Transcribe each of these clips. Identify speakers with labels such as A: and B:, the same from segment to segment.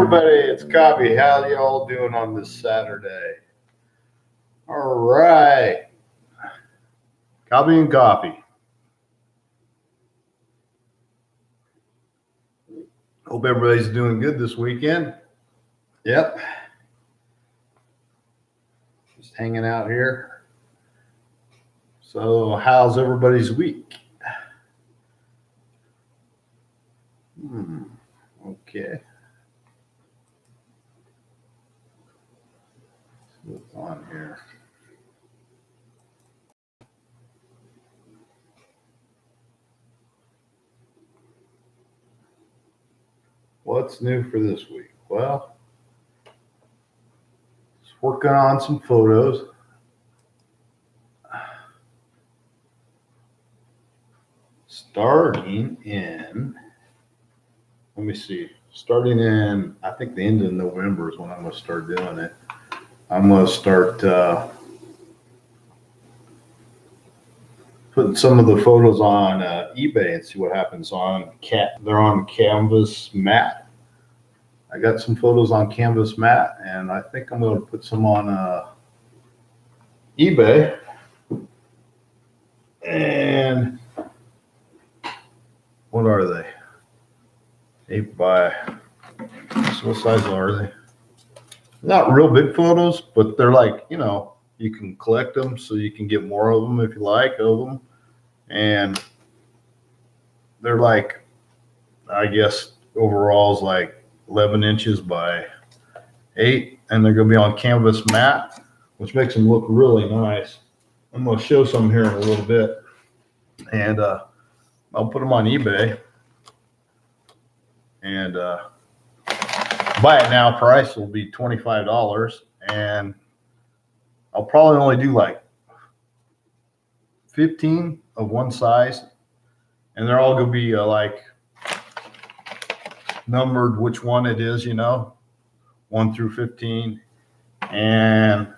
A: everybody, it's Cobby. How y'all doing on this Saturday? All right. Cobby and Coffee. Hope everybody's doing good this weekend. Yep. Just hanging out here. So how's everybody's week? Okay. What's on here? What's new for this week? Well, just working on some photos. Starting in, let me see, starting in, I think the end of November is when I'm going to start doing it. I'm going to start putting some of the photos on eBay and see what happens on they're on canvas matte. I got some photos on canvas matte, and I think I'm going to put some on eBay. And what are they? 8 by, so what size are they? Not real big photos, but they're like, you know, you can collect them so you can get more of them if you like of them. And they're like, I guess overall is like 11 inches by 8, and they're going to be on canvas matte, which makes them look really nice. I'm going to show some here in a little bit, and I'll put them on eBay. And buy it now price will be $25, and I'll probably only do like 15 of one size, and they're all going to be like numbered which one it is, you know, 1 through 15. And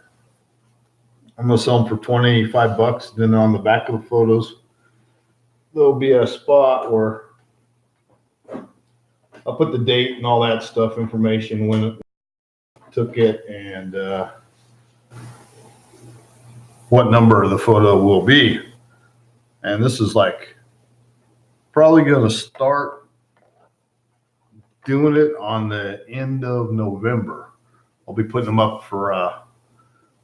A: I'm going to sell them for $25. Then on the back of the photos, there'll be a spot where I'll put the date and all that stuff, information, when it took it, and what number the photo will be. And this is like probably going to start doing it on the end of November. I'll be putting them up for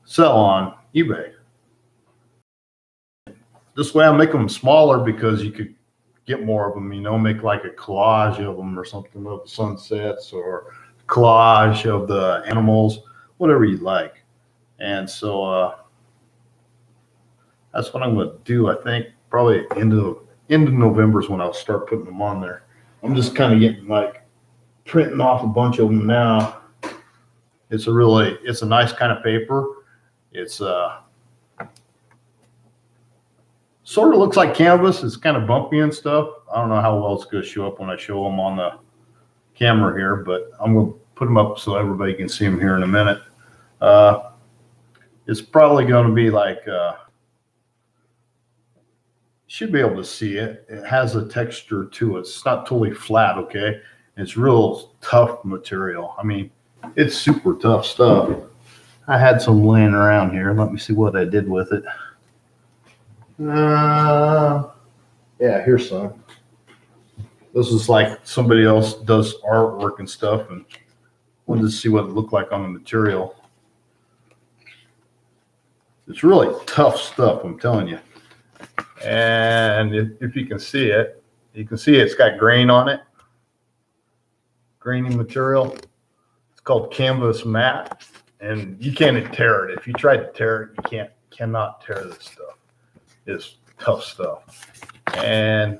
A: sell on eBay. This way I make them smaller because you could get more of them, you know, make like a collage of them or something of the sunsets, or collage of the animals, whatever you like. And so that's what I'm going to do. I think probably end of November is when I'll start putting them on there. I'm just kind of getting like printing off a bunch of them now. It's a nice kind of paper. It's sort of looks like canvas. It's kind of bumpy and stuff. I don't know how well it's going to show up when I show them on the camera here, but I'm going to put them up so everybody can see them here in a minute. It's probably going to be like, should be able to see it. It has a texture to it. It's not totally flat, okay? It's real tough material. I mean, it's super tough stuff. I had some laying around here. Let me see what I did with it. Yeah, here's some. This is like somebody else does artwork and stuff, and wanted to see what it looked like on the material. It's really tough stuff, I'm telling you. And if you can see it, you can see it's got grain on it. Grainy material. It's called canvas matte, and you can't tear it. If you try to tear it, you cannot tear this stuff. It's tough stuff. And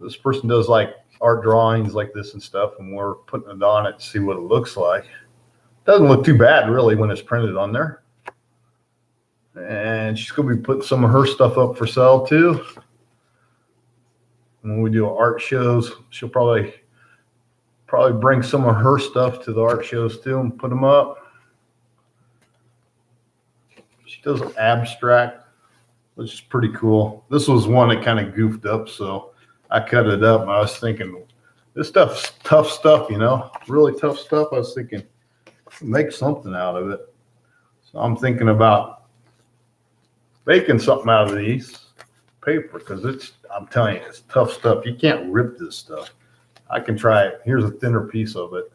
A: this person does like art drawings like this and stuff, and we're putting it on it to see what it looks like. Doesn't look too bad really when it's printed on there. And she's going to be putting some of her stuff up for sale too. When we do art shows, she'll probably bring some of her stuff to the art shows too and put them up. She does an abstract, which is pretty cool. This was one that kind of goofed up, so I cut it up. And I was thinking, This stuff's tough stuff, you know, really tough stuff. I was thinking, make something out of it. So I'm thinking about making something out of these paper because I'm telling you, it's tough stuff. You can't rip this stuff. I can try it. Here's a thinner piece of it.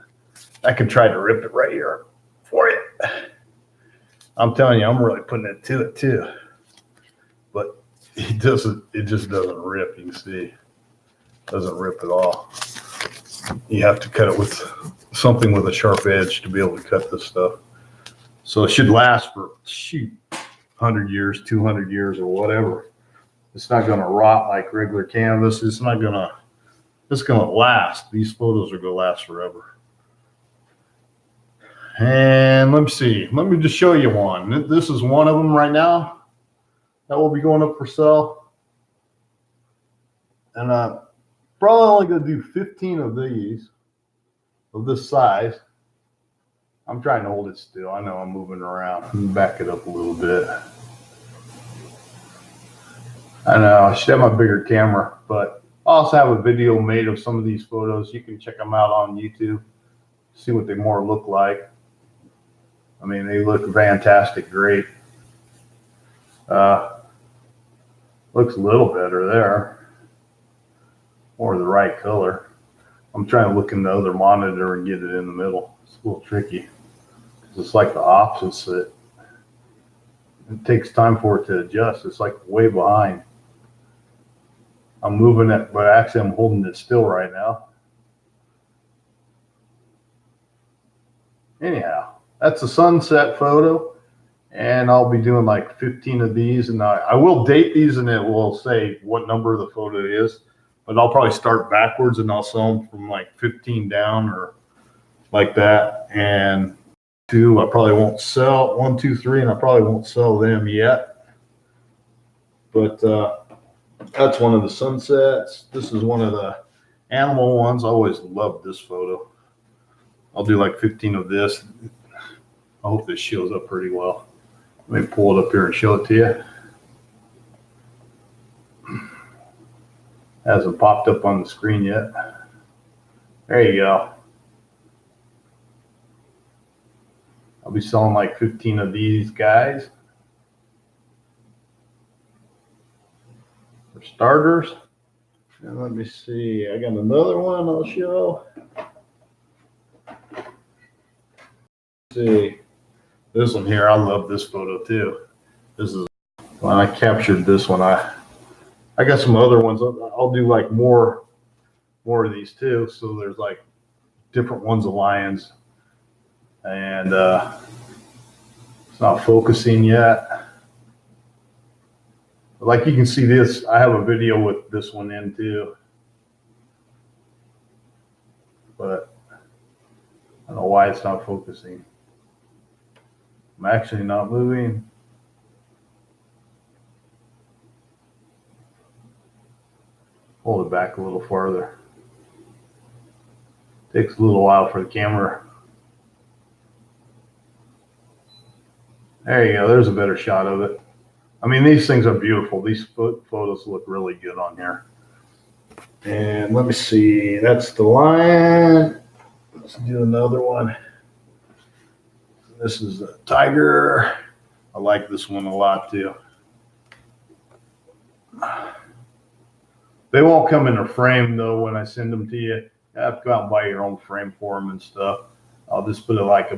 A: I can try to rip it right here for you. I'm telling you, I'm really putting it to it too. But it just doesn't rip. You can see it doesn't rip at all. You have to cut it with something with a sharp edge to be able to cut this stuff. So it should last for 100 years, 200 years, or whatever. It's not going to rot like regular canvas. It's going to last. These photos are going to last forever. And let me see. Let me just show you one. This is one of them right now that will be going up for sale. And I'm probably only going to do 15 of these of this size. I'm trying to hold it still. I know I'm moving around. Let me back it up a little bit. I know I should have my bigger camera, but I also have a video made of some of these photos. You can check them out on YouTube, see what they more look like. I mean, they look fantastic, great. Looks a little better there, or the right color. I'm trying to look in the other monitor and get it in the middle. It's a little tricky because it's like the opposite. It takes time for it to adjust. It's like way behind. I'm moving it, but actually I'm holding it still right now. Anyhow, that's a sunset photo, and I'll be doing like 15 of these, and I will date these, and it will say what number the photo is, but I'll probably start backwards, and I'll sell them from like 15 down or like that. And two, I probably won't sell 1, 2, 3, and I probably won't sell them yet. But that's one of the sunsets. This is one of the animal ones. I always loved this photo. I'll do like 15 of this. I hope this shows up pretty well. Let me pull it up here and show it to you. Hasn't popped up on the screen yet. There you go. I'll be selling like 15 of these guys. For starters. And let me see. I got another one I'll show. See. This one here, I love this photo too. This is when I captured this one. I got some other ones. I'll do like more of these too. So there's like different ones of lions, and it's not focusing yet. But like you can see this, I have a video with this one in too, but I don't know why it's not focusing. I'm actually not moving. Hold it back a little farther. Takes a little while for the camera. There you go. There's a better shot of it. I mean, these things are beautiful. These photos look really good on here. And let me see. That's the lion. Let's do another one. This is a tiger. I like this one a lot too. They won't come in a frame though when I send them to you. You have to go out and buy your own frame for them and stuff. I'll just put like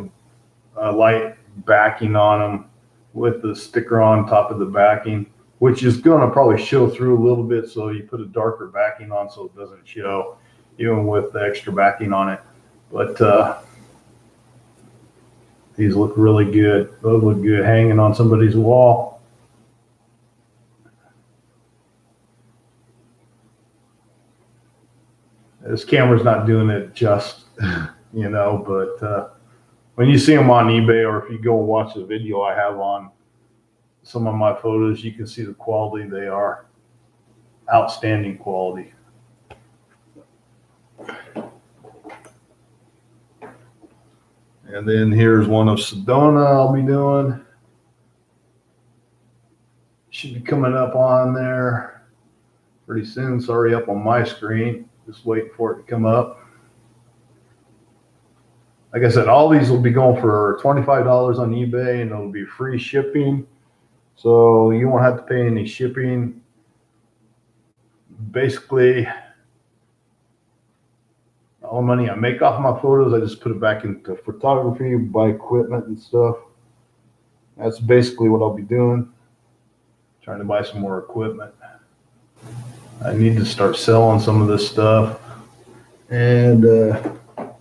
A: a light backing on them with the sticker on top of the backing, which is going to probably show through a little bit. So you put a darker backing on so it doesn't show, even with the extra backing on it. But these look really good. Those look good hanging on somebody's wall. This camera's not doing it just, you know, but when you see them on eBay, or if you go and watch the video I have on some of my photos, you can see the quality. They are outstanding quality. And then here's one of Sedona I'll be doing. Should be coming up on there pretty soon. It's already up on my screen. Just waiting for it to come up. Like I said, all these will be going for $25 on eBay, and it'll be free shipping. So you won't have to pay any shipping. Basically, all the money I make off my photos, I just put it back into photography, buy equipment and stuff. That's basically what I'll be doing. Trying to buy some more equipment. I need to start selling some of this stuff, and I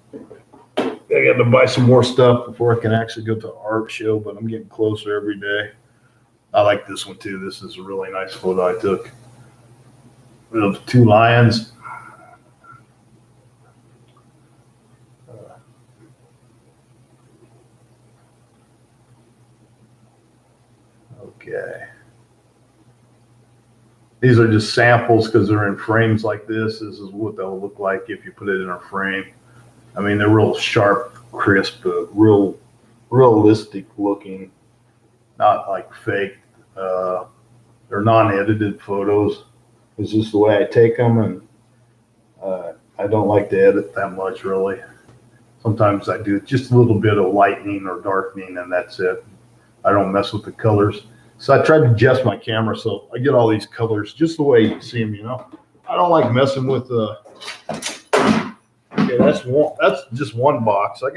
A: got to buy some more stuff before I can actually go to an art show, but I'm getting closer every day. I like this one too. This is a really nice photo I took of two lions. Okay. These are just samples because they're in frames like this. This is what they'll look like if you put it in a frame. I mean, they're real sharp, crisp, real realistic looking, not like fake. They're non-edited photos. It's just the way I take them, and I don't like to edit that much, really. Sometimes I do just a little bit of lightening or darkening, and that's it. I don't mess with the colors. So I tried to adjust my camera so I get all these colors just the way you see them, you know. I don't like messing with okay, that's just one box. I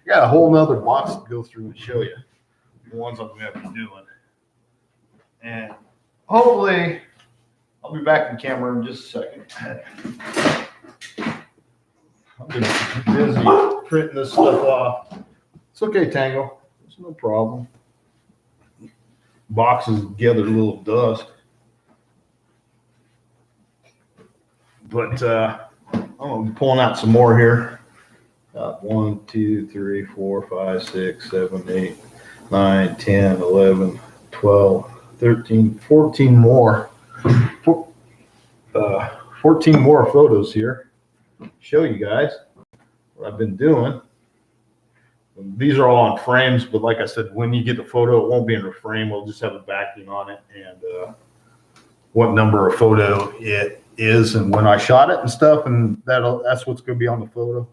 A: got a whole nother box to go through and show you the ones I'm gonna be doing. And hopefully I'll be back in camera in just a second. I've been busy printing this stuff off. It's okay, Tango. It's no problem. Boxes gathered a little dust. But I'm going to be pulling out some more here. 1, 2, 3, 4, 5, 6, 7, 8, 9, 10, 11, 12, 13, 14 more. 14 more photos here. Show you guys what I've been doing. These are all on frames, but like I said, when you get the photo, it won't be in a frame. We'll just have a backing on it and what number of photo it is and when I shot it and stuff, and that's what's going to be on the photo.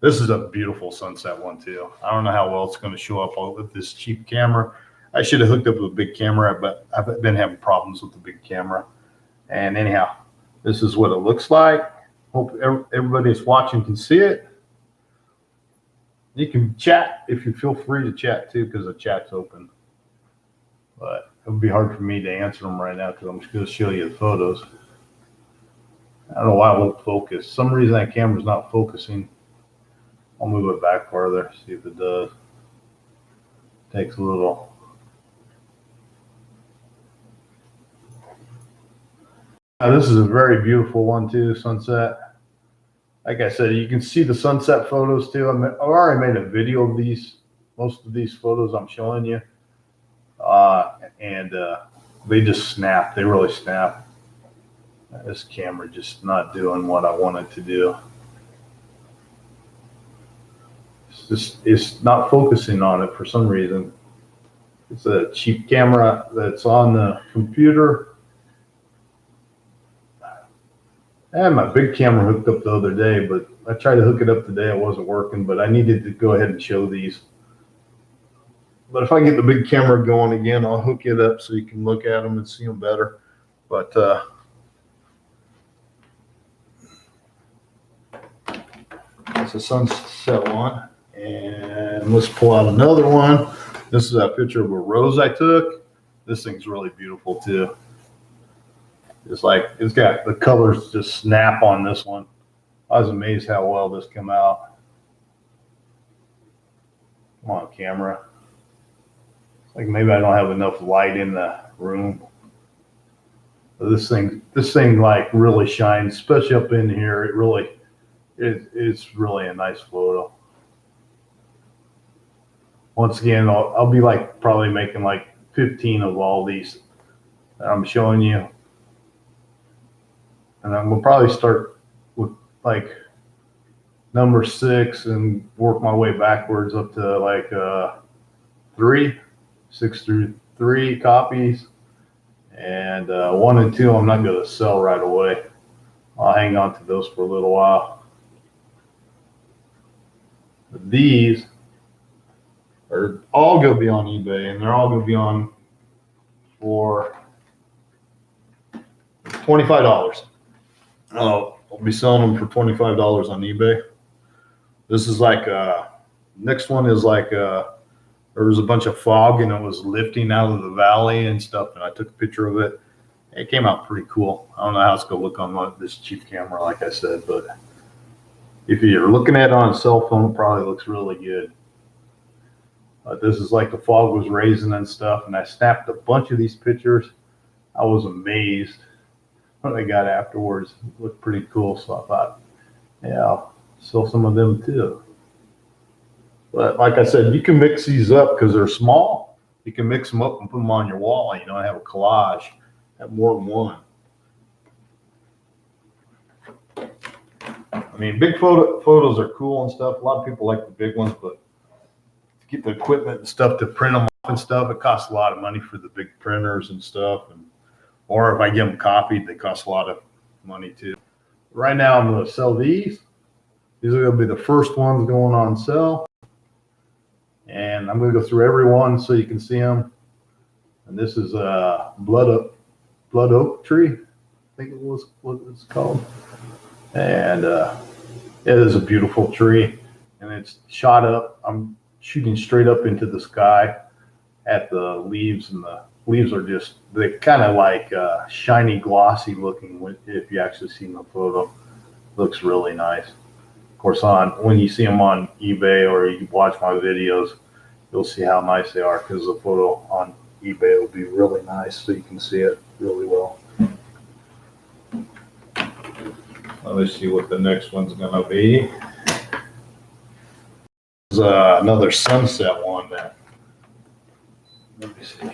A: This is a beautiful sunset one too. I don't know how well it's going to show up with this cheap camera. I should have hooked up with a big camera, but I've been having problems with the big camera. And anyhow, this is what it looks like. Hope everybody that's watching can see it. You can chat if you feel free to chat too, because the chat's open. But it would be hard for me to answer them right now because I'm just going to show you the photos. I don't know why it won't focus. For some reason that camera's not focusing. I'll move it back farther, see if it does. Takes a little. This is a very beautiful one too, sunset. Like I said, you can see the sunset photos too. I've already made a video of these, most of these photos I'm showing you. And they just snap, they really snap. This camera just not doing what I wanted to do. It's not focusing on it for some reason. It's a cheap camera that's on the computer. I had my big camera hooked up the other day, but I tried to hook it up today. It wasn't working, but I needed to go ahead and show these. But if I get the big camera going again, I'll hook it up so you can look at them and see them better. But that's a sunset one. And let's pull out another one. This is a picture of a rose I took. This thing's really beautiful too. It's like, it's got the colors just snap on this one. I was amazed how well this came out. Come on, camera. It's like maybe I don't have enough light in the room. But this thing like really shines, especially up in here. It's really a nice photo. Once again, I'll be like probably making like 15 of all these that I'm showing you. And I'm gonna probably start with like number 6 and work my way backwards up to like 6 through 3 copies. And 1 and 2, I'm not going to sell right away. I'll hang on to those for a little while. But these are all going to be on eBay, and they're all going to be on for $25. I'll be selling them for $25 on eBay. This is like next one is like there was a bunch of fog and it was lifting out of the valley and stuff, and I took a picture of it. It came out pretty cool. I don't know how it's gonna look on this cheap camera, like I said, but if you're looking at it on a cell phone, it probably looks really good. This is like the fog was raising and stuff, and I snapped a bunch of these pictures. I was amazed what I got afterwards. It looked pretty cool, so I thought, yeah, I'll sell some of them too. But like I said, you can mix these up because they're small. You can mix them up and put them on your wall. You know, have a collage, have more than one. I mean, big photos are cool and stuff. A lot of people like the big ones, but to get the equipment and stuff to print them off and stuff, it costs a lot of money for the big printers and stuff. Or if I get them copied, they cost a lot of money too. Right now, I'm going to sell these. These are going to be the first ones going on sale. And I'm going to go through every one so you can see them. And this is a blood oak tree, I think it was what it's called. And it is a beautiful tree, and it's shot up. I'm shooting straight up into the sky at the leaves, and the leaves are just, they kind of like shiny, glossy looking if you actually see the photo. Looks really nice. Of course, when you see them on eBay or you watch my videos, you'll see how nice they are, because the photo on eBay will be really nice, so you can see it really well. Let me see what the next one's gonna be. There's another sunset one that, let me see.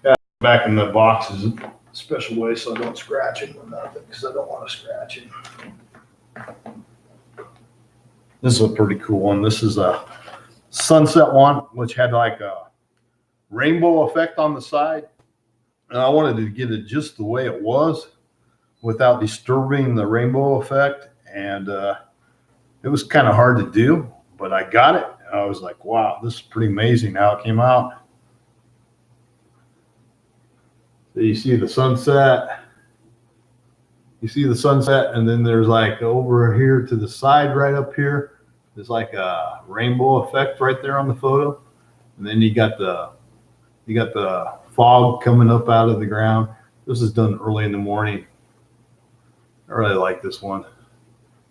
A: Yeah, back in the boxes a special way so I don't scratch it or nothing, because I don't want to scratch it. This is a pretty cool one. This is a sunset one, which had like a rainbow effect on the side. And I wanted to get it just the way it was without disturbing the rainbow effect. And it was kind of hard to do, but I got it. And I was like, wow, this is pretty amazing how it came out. So you see the sunset. You see the sunset, and then there's like over here to the side right up here, there's like a rainbow effect right there on the photo. And then you got the fog coming up out of the ground. This is done early in the morning. I really like this one.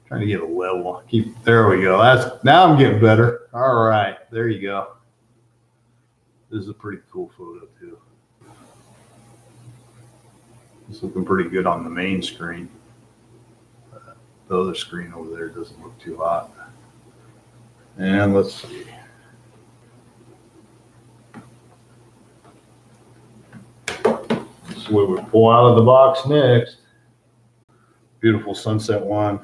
A: Trying to get a level. There we go. Now I'm getting better. All right, there you go. This is a pretty cool photo too. It's looking pretty good on the main screen. The other screen over there doesn't look too hot. And let's see. This is what we pull out of the box next. Beautiful sunset one.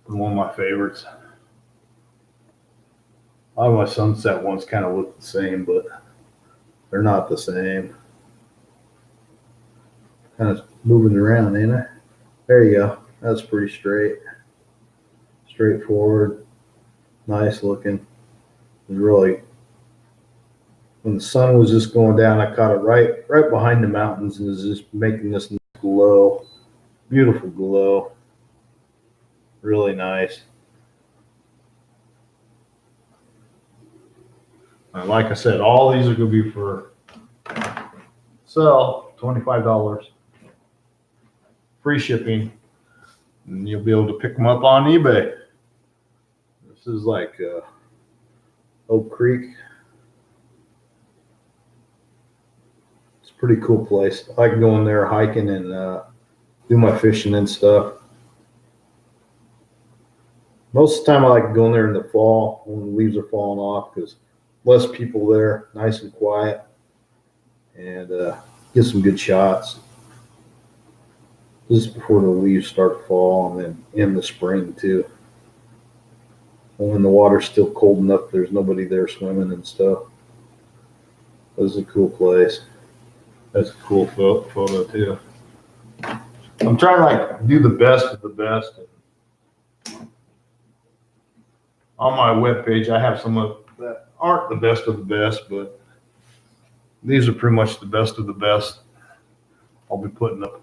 A: One of my favorites. A lot of my sunset ones kind of look the same, but they're not the same. Kind of moving around, ain't I? There you go. That's pretty straightforward, nice looking. It was really, when the sun was just going down, I caught it right behind the mountains, and it was just making this glow, beautiful glow. Really nice. And like I said, all these are going to be for sale, $25. Free shipping. And you'll be able to pick them up on eBay. This is like Oak Creek. It's a pretty cool place. I can go in there hiking and do my fishing and stuff. Most of the time I like to go in there in the fall when the leaves are falling off, because less people there, nice and quiet, and get some good shots. This is before the leaves start to fall, and then in the spring too. when the water's still cold enough, there's nobody there swimming and stuff. This is a cool place. That's a cool photo too. I'm trying to like do the best of the best. On my webpage, I have some of that aren't the best of the best, but these are pretty much the best of the best I'll be putting up.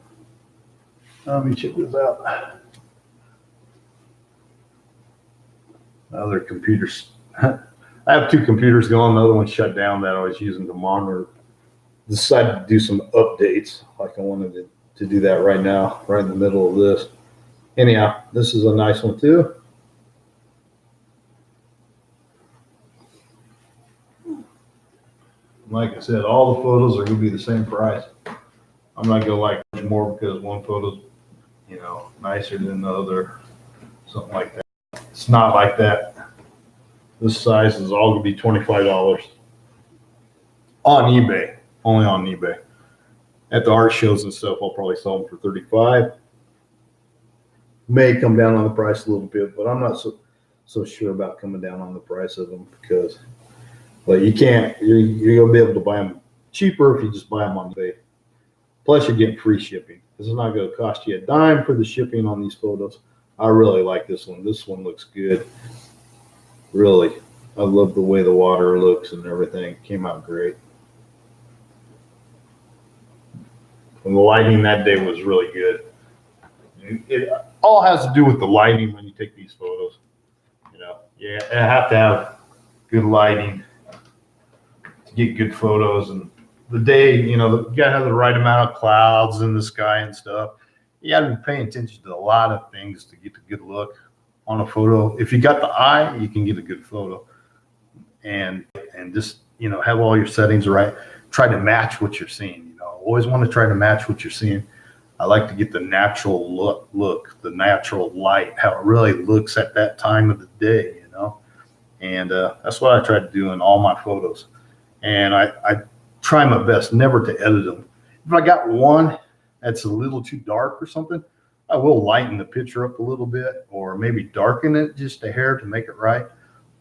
A: Let me check this out. Other computers. I have two computers going. The other one's shut down that I was using to monitor. Decided to do some updates. Like I wanted to do that right now, right in the middle of this. Anyhow, this is a nice one too. Like I said, all the photos are going to be the same price. I'm not going to like much more because one photo's, nicer than the other, something like that. It's not like that. This size is all going to be $25 on eBay, only on eBay. At the art shows and stuff, I'll probably sell them for $35. May come down on the price a little bit, but I'm not so sure about coming down on the price of them because, you can't. You're gonna be able to buy them cheaper if you just buy them on eBay. Plus, you're getting free shipping. This is not going to cost you a dime for the shipping on these photos. I really like this one. This one looks good. Really, I love the way the water looks and everything. It came out great. And the lighting that day was really good. It all has to do with the lighting when you take these photos. You have to have good lighting to get good photos. And the day, you got to have the right amount of clouds in the sky and stuff. You got to be paying attention to a lot of things to get a good look on a photo. If you got the eye, you can get a good photo. And just, have all your settings right. Try to match what you're seeing. Always want to try to match what you're seeing. I like to get the natural look, the natural light, how it really looks at that time of the day, And that's what I try to do in all my photos. And I try my best never to edit them. If I got one that's a little too dark or something, I will lighten the picture up a little bit or maybe darken it just a hair to make it right.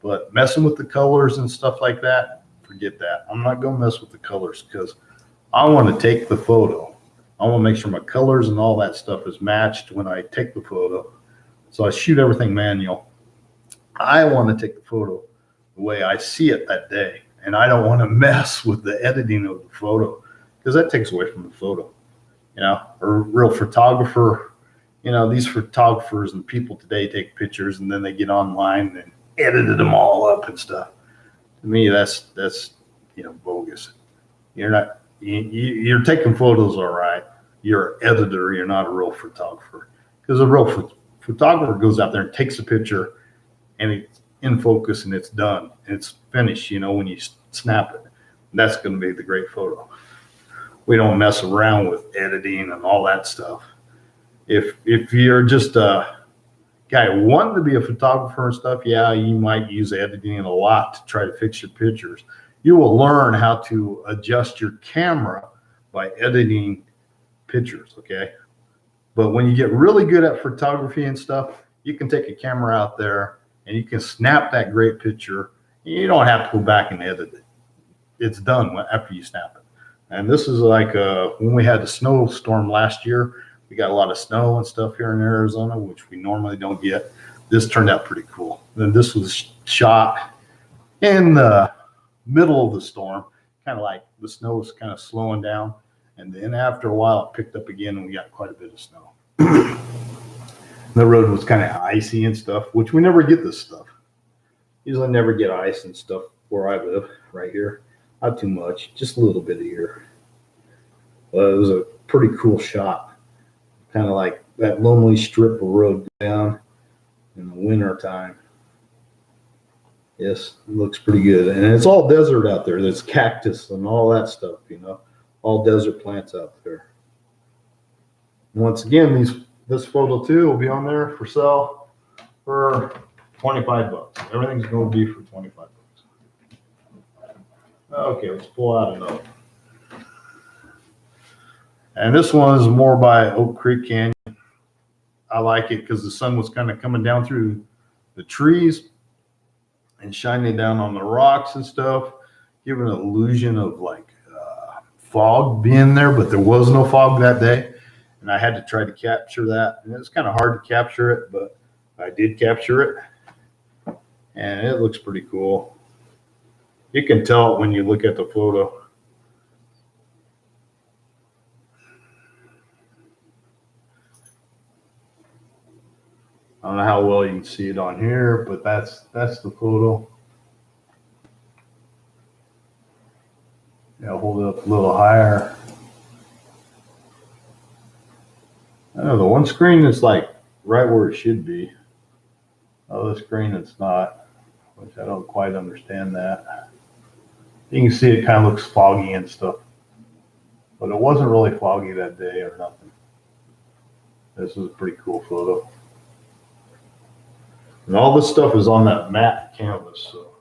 A: But messing with the colors and stuff like that, forget that. I'm not going to mess with the colors because I want to take the photo. I want to make sure my colors and all that stuff is matched when I take the photo. So I shoot everything manual. I want to take the photo the way I see it that day. And I don't want to mess with the editing of the photo because that takes away from the photo. A real photographer, these photographers and people today take pictures and then they get online and edited them all up and stuff. To me, that's bogus. You're taking photos, all right. You're an editor. You're not a real photographer because a real photographer goes out there and takes a picture and it's in focus and it's done and it's finished. When you snap it, that's going to be the great photo. We don't mess around with editing and all that stuff. If you're just a guy wanting to be a photographer and stuff, yeah, you might use editing a lot to try to fix your pictures. You will learn how to adjust your camera by editing pictures, okay? But when you get really good at photography and stuff, you can take a camera out there and you can snap that great picture. You don't have to go back and edit it. It's done after you snap it. And this is like when we had the snowstorm last year, we got a lot of snow and stuff here in Arizona, which we normally don't get. This turned out pretty cool. Then this was shot in the middle of the storm, kind of like the snow was kind of slowing down. And then after a while, it picked up again and we got quite a bit of snow. The road was kind of icy and stuff, which we never get this stuff. Usually never get ice and stuff where I live right here. Not too much, just a little bit here. It was a pretty cool shot. Kind of like that lonely strip of road down in the winter time. Yes, it looks pretty good. And it's all desert out there. There's cactus and all that stuff, all desert plants out there. Once again, this photo too will be on there for sale for $25. Everything's going to be for $25. Okay, let's pull out another. And this one is more by Oak Creek Canyon. I like it because the sun was kind of coming down through the trees and shining down on the rocks and stuff, giving an illusion of like fog being there, but there was no fog that day. And I had to try to capture that. And it's kind of hard to capture it, but I did capture it. And it looks pretty cool. You can tell it when you look at the photo. I don't know how well you can see it on here, but that's the photo. Yeah, hold it up a little higher. I know the one screen is like right where it should be. Other screen it's not, which I don't quite understand that. You can see it kind of looks foggy and stuff, but it wasn't really foggy that day or nothing. This is a pretty cool photo. And all this stuff is on that matte canvas, so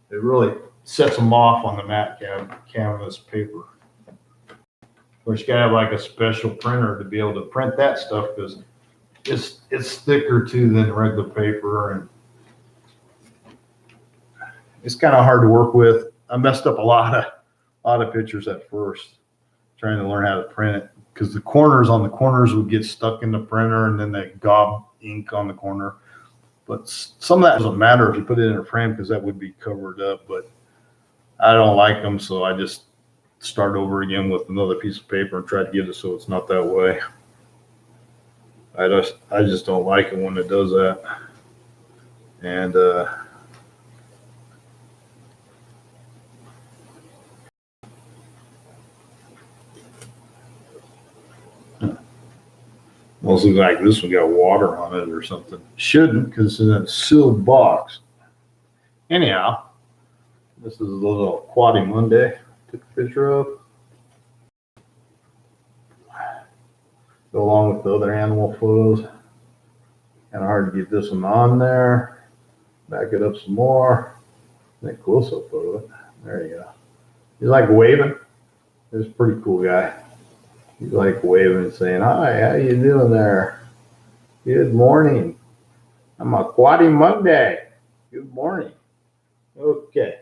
A: it really sets them off on the matte canvas paper. Of course, you gotta have like a special printer to be able to print that stuff because it's thicker too than regular paper, and it's kind of hard to work with. I messed up a lot of pictures at first trying to learn how to print it because the corners would get stuck in the printer and then they gob ink on the corner. But some of that doesn't matter if you put it in a frame because that would be covered up. But I don't like them, so I just start over again with another piece of paper and try to get it so it's not that way. I just don't like it when it does that. And almost looks like this one got water on it or something. Shouldn't, because it's in a sealed box. Anyhow, this is a little Quaddy Monday. Took a picture of. Go along with the other animal photos. Kind of hard to get this one on there. Back it up some more. Take a close-up photo of it. There you go. He's like waving. He's a pretty cool guy. He's like waving and saying, "Hi, how you doing there? Good morning. I'm a Quaddy Monday. Good morning." Okay.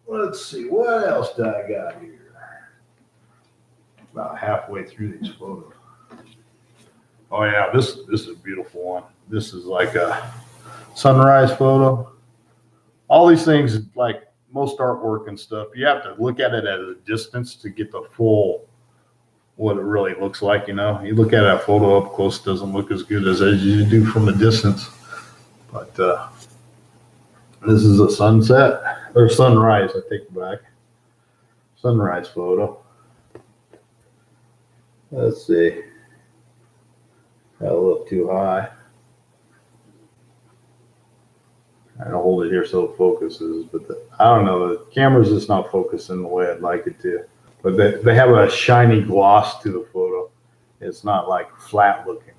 A: Let's see, what else do I got here? About halfway through these photos. Oh yeah, this is a beautiful one. This is like a sunrise photo. All these things, like most artwork and stuff, you have to look at it at a distance to get the full what it really looks like. You know, you look at a photo up close, it doesn't look as good as you do from a distance. But this is a sunset or sunrise. I take it back. Sunrise photo. Let's see. Got a little too high. I don't hold it here so it focuses, but I don't know. The camera's just not focusing the way I'd like it to. But they have a shiny gloss to the photo. It's not like flat looking.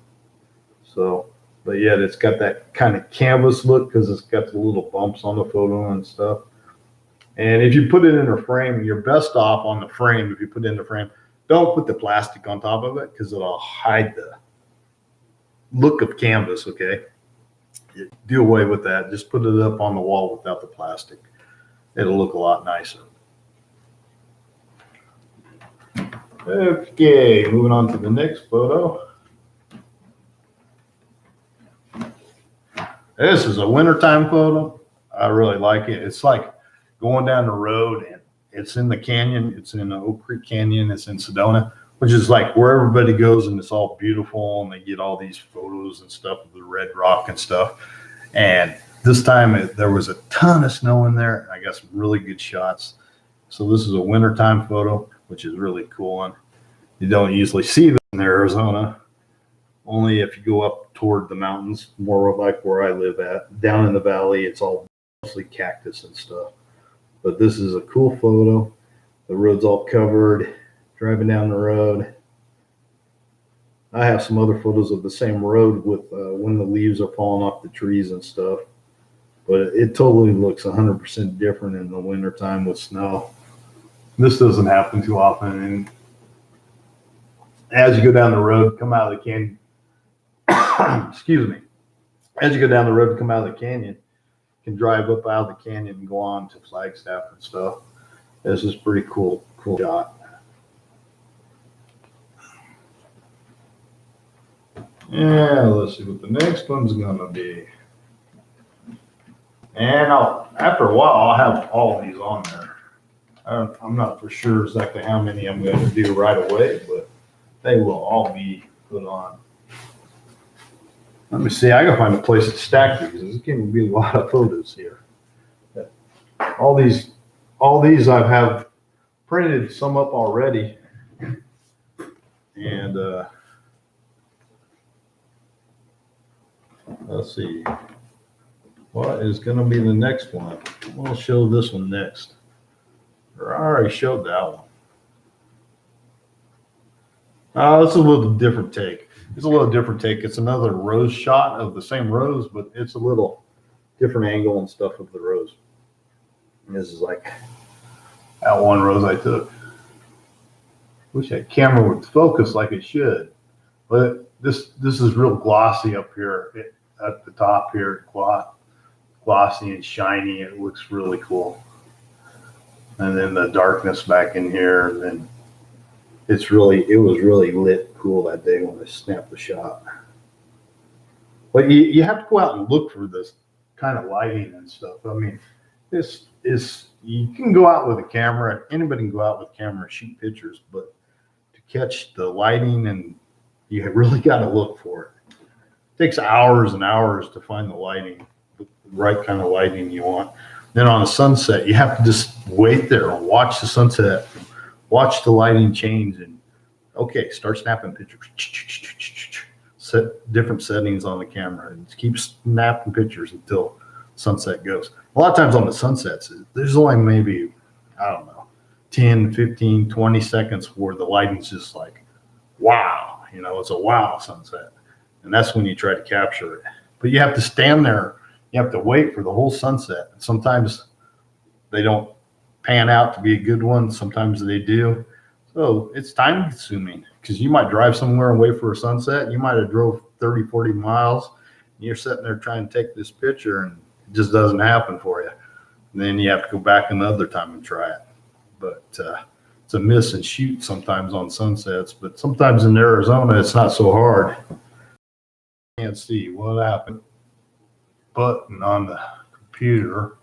A: So, but yet it's got that kind of canvas look because it's got the little bumps on the photo and stuff. And if you put it in a frame, you're best off on the frame. If you put it in the frame, don't put the plastic on top of it because it'll hide the look of canvas, okay? Do away with that. Just put it up on the wall without the plastic. It'll look a lot nicer. Okay, moving on to the next photo. This is a wintertime photo. I really like it. It's like going down the road and it's in the canyon. It's in Oak Creek Canyon. It's in Sedona, which is like where everybody goes and it's all beautiful and they get all these photos and stuff of the red rock and stuff. And this time there was a ton of snow in there and I got some really good shots. So this is a wintertime photo, which is really cool. And you don't usually see this in Arizona, only if you go up toward the mountains, more like where I live at. Down in the valley, it's all mostly cactus and stuff. But this is a cool photo. The road's all covered, driving down the road. I have some other photos of the same road with when the leaves are falling off the trees and stuff. But it totally looks 100% different in the wintertime with snow. This doesn't happen too often. And as you go down the road, come out of the canyon, excuse me, as you go down the road, come out of the canyon, you can drive up out of the canyon and go on to Flagstaff and stuff. This is pretty cool shot. Yeah, let's see what the next one's gonna be. And after a while, I'll have all of these on there. I'm not for sure exactly how many I'm going to do right away, but they will all be put on. Let me see. I gotta find a place to stack these. There's going to be a lot of photos here. All these I have printed some up already, and let's see. What is going to be the next one? We'll show this one next. I already showed that one. It's a little different take. It's another rose shot of the same rose, but it's a little different angle and stuff of the rose. And this is like that one rose I took. Wish that camera would focus like it should. But this is real glossy up here at the top here. Glossy and shiny. It looks really cool. And then the darkness back in here, and then it was really lit cool that day when I snapped the shot. But you have to go out and look for this kind of lighting and stuff. I mean, you can go out with a camera. Anybody can go out with a camera and shoot pictures, but to catch the lighting, and you really got to look for it. It takes hours and hours to find the lighting, the right kind of lighting you want. Then on a sunset, you have to just wait there and watch the sunset, watch the lighting change, and okay, start snapping pictures. Set different settings on the camera and keep snapping pictures until sunset goes. A lot of times on the sunsets, there's only maybe, I don't know, 10, 15, 20 seconds where the lighting's just like, wow, it's a wow sunset. And that's when you try to capture it. But you have to stand there. You have to wait for the whole sunset. And sometimes they don't pan out to be a good one. Sometimes they do. So it's time consuming because you might drive somewhere and wait for a sunset. You might have drove 30, 40 miles. And you're sitting there trying to take this picture and it just doesn't happen for you. And then you have to go back another time and try it. But it's a miss and shoot sometimes on sunsets. But sometimes in Arizona, it's not so hard. Can't see what happened. Button on the computer,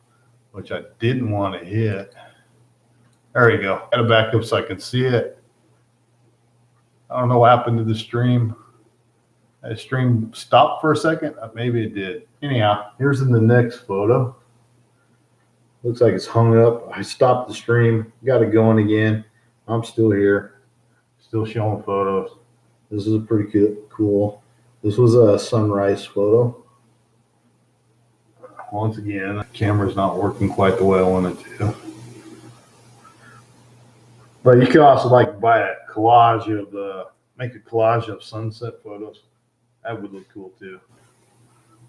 A: which I didn't want to hit. There you go. Got to back up so I can see it. I don't know what happened to the stream. The stream stopped for a second. Maybe it did. Anyhow, here's in the next photo. Looks like it's hung up. I stopped the stream. Got it going again. I'm still here. Still showing photos. This is pretty cool. This was a sunrise photo. Once again, the camera's not working quite the way I want it to. But you can also make a collage of sunset photos. That would look cool too.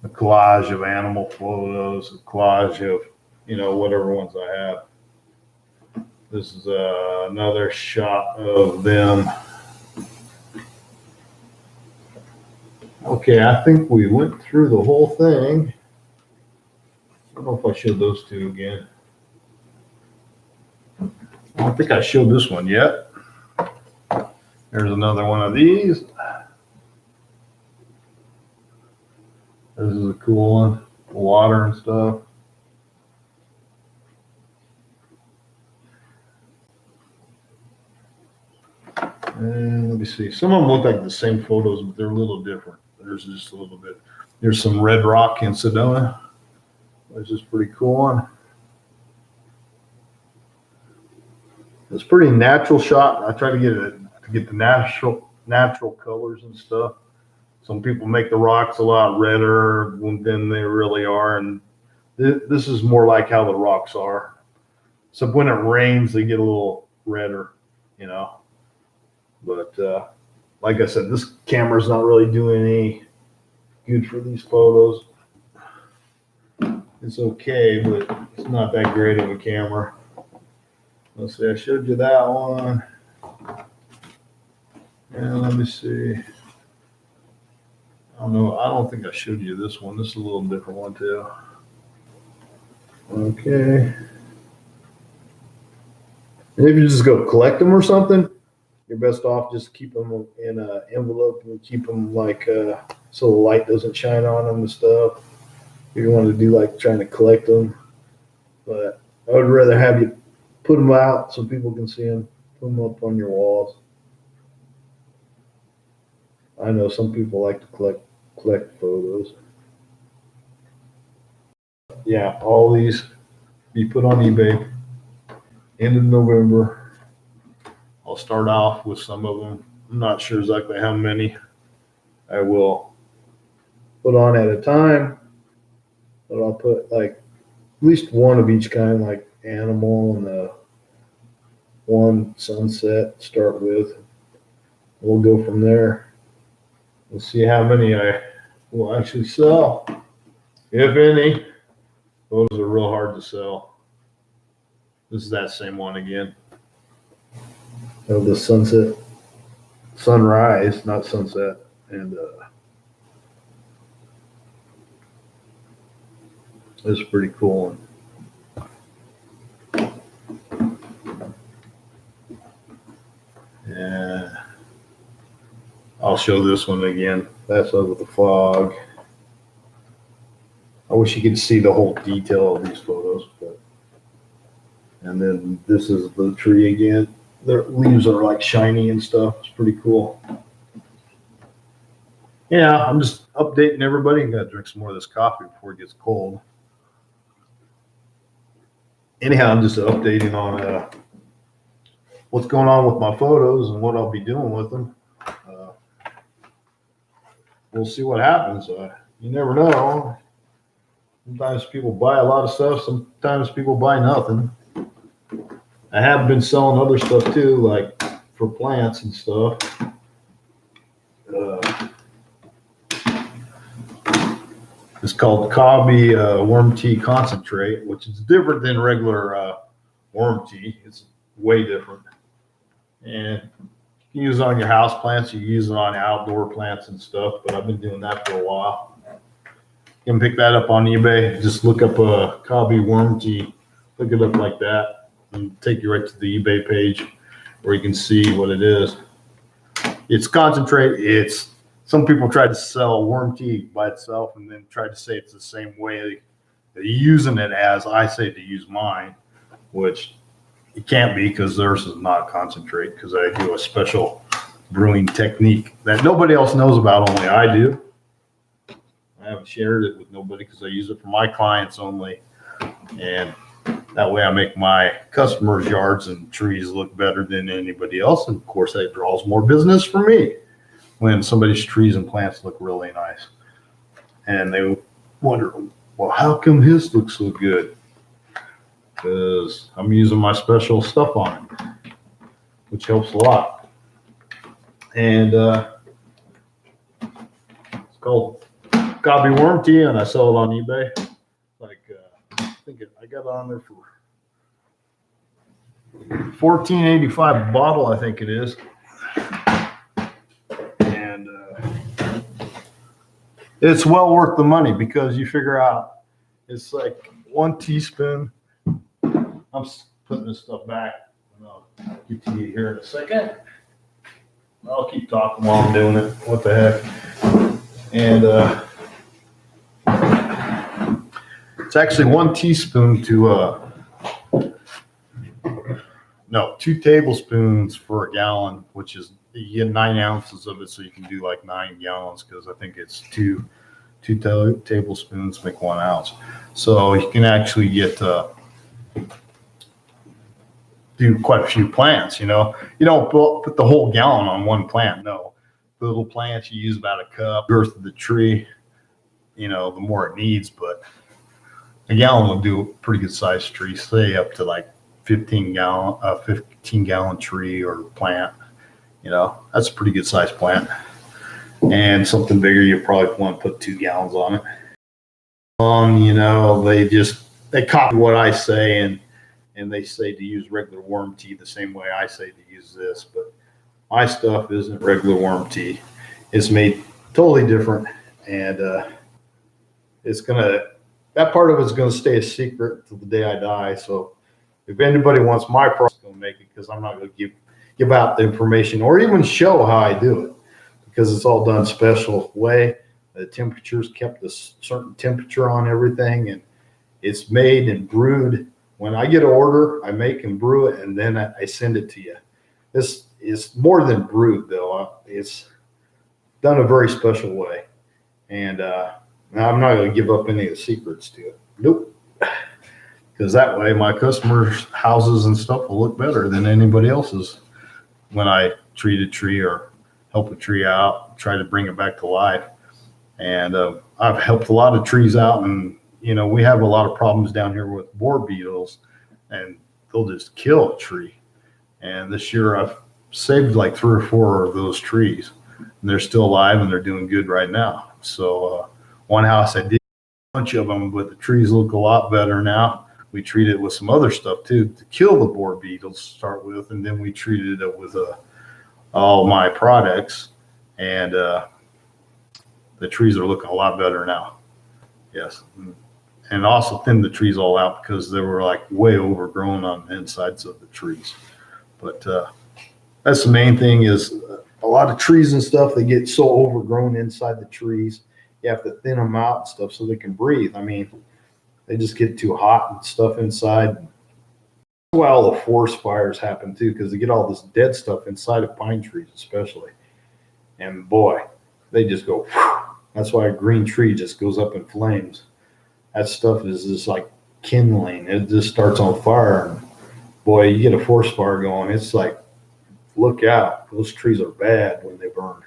A: A collage of animal photos, a collage of, whatever ones I have. This is another shot of them. Okay, I think we went through the whole thing. I don't know if I showed those two again. I don't think I showed this one yet. There's another one of these. This is a cool one. Water and stuff. And let me see. Some of them look like the same photos, but they're a little different. There's just a little bit. There's some red rock in Sedona. This is pretty cool one. It's a pretty natural shot. I try to get the natural colors and stuff. Some people make the rocks a lot redder than they really are, and this is more like how the rocks are. So when it rains, they get a little redder, But like I said, this camera's not really doing any good for these photos. It's okay, but it's not that great of a camera. Let's see, I showed you that one. And let me see. I don't know. I don't think I showed you this one. This is a little different one too. Okay. And if you just go collect them or something, you're best off just keep them in an envelope and keep them like so the light doesn't shine on them and stuff. If you want to do like trying to collect them, but I would rather have you put them out so people can see them. Put them up on your walls. I know some people like to collect photos. Yeah, all these be put on eBay end of November. I'll start off with some of them. I'm not sure exactly how many I will put on at a time, but I'll put like at least one of each kind, like animal and one sunset. Start with. We'll go from there. We'll see how many I will actually sell, if any. Those are real hard to sell. This is that same one again. Of the sunset, sunrise, not sunset, and it's pretty cool. Yeah, I'll show this one again. That's over the fog. I wish you could see the whole detail of these photos, but and then this is the tree again. Their leaves are like shiny and stuff. It's pretty cool. Yeah, I'm just updating everybody. I'm gonna drink some more of this coffee before it gets cold. Anyhow, I'm just updating on what's going on with my photos and what I'll be doing with them. Uh, we'll see what happens. You never know. Sometimes people buy a lot of stuff. Sometimes people buy nothing. I have been selling other stuff too, like for plants and stuff. Uh, it's called Cobby worm tea concentrate, which is different than regular worm tea. It's way different. And you can use it on your house plants. You use it on outdoor plants and stuff. But I've been doing that for a while. You can pick that up on eBay. Just look up a Cobby worm tea. Look it up like that, and take you right to the eBay page where you can see what it is. It's concentrate. It's some people try to sell worm tea by itself and then try to say it's the same way they're using it as I say to use mine, which it can't be because theirs is not concentrate because I do a special brewing technique that nobody else knows about, only I do. I haven't shared it with nobody because I use it for my clients only. And that way I make my customers' yards and trees look better than anybody else. And of course, that draws more business for me when somebody's trees and plants look really nice. And they wonder, well, how come his looks so good? Because I'm using my special stuff on it, which helps a lot. And it's called Cobby worm tea, and I sell it on eBay. Like I think I got it on there for $14.85 a bottle, I think it is. And it's well worth the money because you figure out it's like 1 teaspoon. I'm putting this stuff back, and I'll get to you here in a second. I'll keep talking while I'm doing it. What the heck? And it's actually 1 teaspoon to 2 tablespoons for a gallon, which is you get 9 ounces of it, so you can do like 9 gallons because I think it's two tablespoons make 1 ounce. So you can actually get do quite a few plants. You don't put the whole gallon on one plant. No, the little plants you use about a cup. Girth of the tree, the more it needs, but a gallon will do a pretty good sized tree, say up to like 15 gallon tree or plant. That's a pretty good sized plant. And something bigger, you probably want to put 2 gallons on it. They copy what I say and they say to use regular worm tea the same way I say to use this, but my stuff isn't regular worm tea. It's made totally different, and it's gonna that part of it's going to stay a secret till the day I die. So if anybody wants my product, I'm going to make it, because I'm not going to give out the information or even show how I do it, because it's all done special way. The temperature's kept a certain temperature on everything, and it's made and brewed. When I get an order, I make and brew it, and then I send it to you. This is more than brewed, though. It's done a very special way. And I'm not going to give up any of the secrets to it. Nope. Because that way my customers' houses and stuff will look better than anybody else's when I treat a tree or help a tree out, try to bring it back to life. And I've helped a lot of trees out, and we have a lot of problems down here with borer beetles, and they'll just kill a tree. And this year I've saved like 3 or 4 of those trees, and they're still alive and they're doing good right now. So one house I did a bunch of them, but the trees look a lot better now. We treated it with some other stuff too to kill the borer beetles to start with, and then we treated it with all my products, and the trees are looking a lot better now. Yes. And also thinned the trees all out because they were like way overgrown on the insides of the trees. But that's the main thing, is a lot of trees and stuff, they get so overgrown inside the trees. You have to thin them out and stuff so they can breathe. I mean, they just get too hot and stuff inside. That's why all the forest fires happen too, because they get all this dead stuff inside of pine trees especially. And boy, they just go, whew. That's why a green tree just goes up in flames. That stuff is just like kindling. It just starts on fire. And boy, you get a forest fire going, it's like, look out. Those trees are bad when they burn.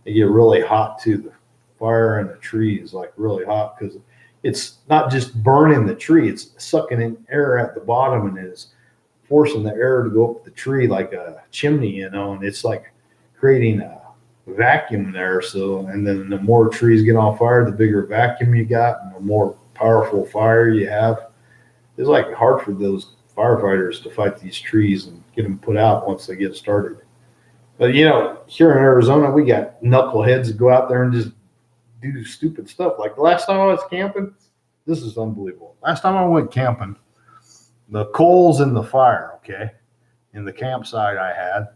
A: They get really hot too. The fire in the tree is like really hot, because it's not just burning the tree, it's sucking in air at the bottom, and it's forcing the air to go up the tree like a chimney, and it's like creating a vacuum there. So, and then the more trees get on fire, the bigger vacuum you got, and the more powerful fire you have. It's like hard for those firefighters to fight these trees and get them put out once they get started. But here in Arizona, we got knuckleheads that go out there and just do stupid stuff. Like the last time I was camping, this is unbelievable. Last time I went camping, the coals in the fire, okay, in the campsite I had,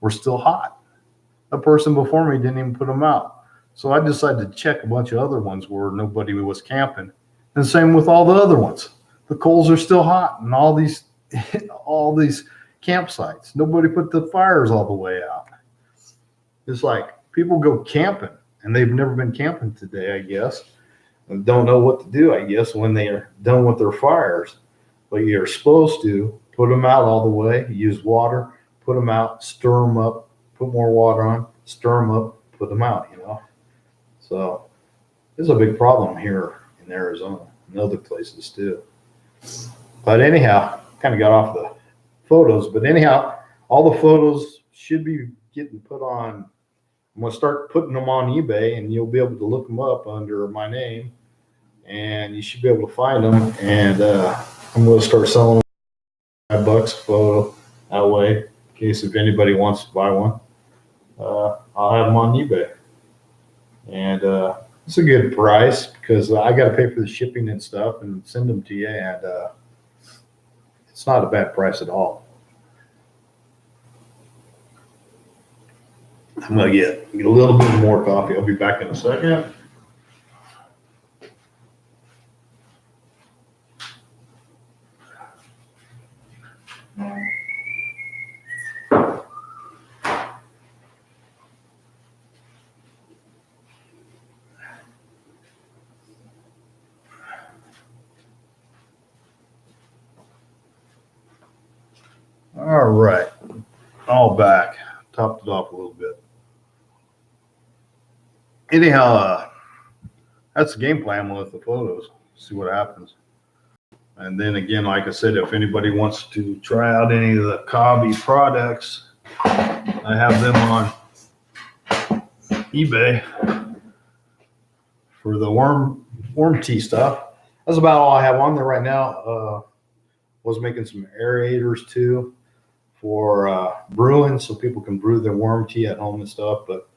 A: were still hot. The person before me didn't even put them out. So I decided to check a bunch of other ones where nobody was camping. And same with all the other ones. The coals are still hot in all these campsites. Nobody put the fires all the way out. It's like people go camping and they've never been camping today, I guess, and don't know what to do, I guess, when they are done with their fires. But you're supposed to put them out all the way, use water, put them out, stir them up, put more water on, stir them up, put them out, So this is a big problem here in Arizona and other places too. But anyhow, kind of got off the photos, but anyhow, all the photos should be getting put on. I'm going to start putting them on eBay, and you'll be able to look them up under my name, and you should be able to find them. And I'm going to start selling them $5 a photo that way, in case if anybody wants to buy one. I'll have them on eBay, and it's a good price because I got to pay for the shipping and stuff and send them to you, and it's not a bad price at all. I'm gonna get a little bit more coffee. I'll be back in a second. All right, all back. Topped it off a little bit. Anyhow, that's the game plan with the photos. See what happens. And then again, like I said, if anybody wants to try out any of the Cobby products, I have them on eBay for the worm tea stuff. That's about all I have on there right now. Was making some aerators too for brewing, so people can brew their worm tea at home and stuff. But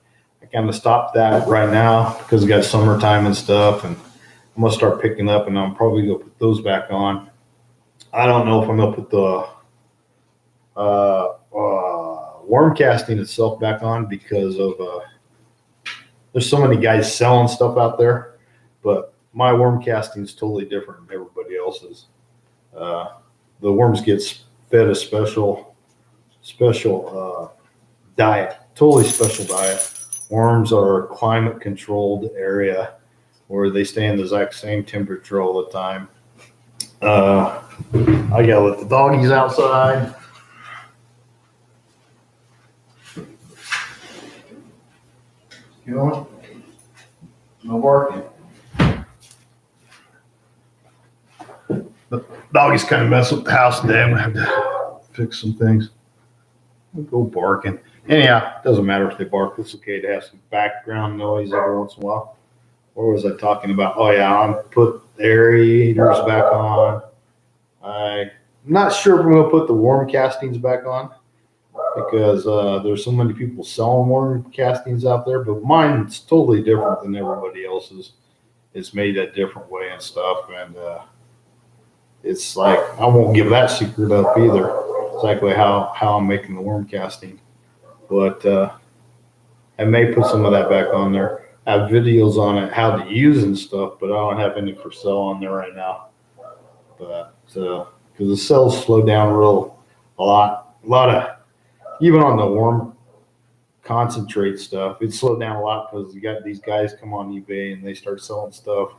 A: I kind of stopped that right now because we got summertime and stuff, and I'm gonna start picking up, and I'm probably gonna put those back on. I don't know if I'm gonna put the worm casting itself back on because of there's so many guys selling stuff out there, but my worm casting is totally different than everybody else's. The worms get fed a special diet, totally special diet. Worms are a climate controlled area where they stay in the exact same temperature all the time. I gotta let the doggies outside. You know, no barking. The doggies kind of mess with the house today. I'm gonna have to fix some things. We'll go barking. Anyhow, it doesn't matter if they bark. It's okay to have some background noise every once in a while. What was I talking about? Oh yeah, I'm put the aerators back on. I'm not sure if I'm gonna put the worm castings back on because there's so many people selling worm castings out there, but mine's totally different than everybody else's. It's made a different way and stuff, and it's like I won't give that secret up either. Exactly how I'm making the worm casting, but I may put some of that back on there. I have videos on it how to use and stuff, but I don't have any for sale on there right now. But because the sales slow down a lot of even on the worm concentrate stuff, it slowed down a lot because you got these guys come on eBay and they start selling stuff,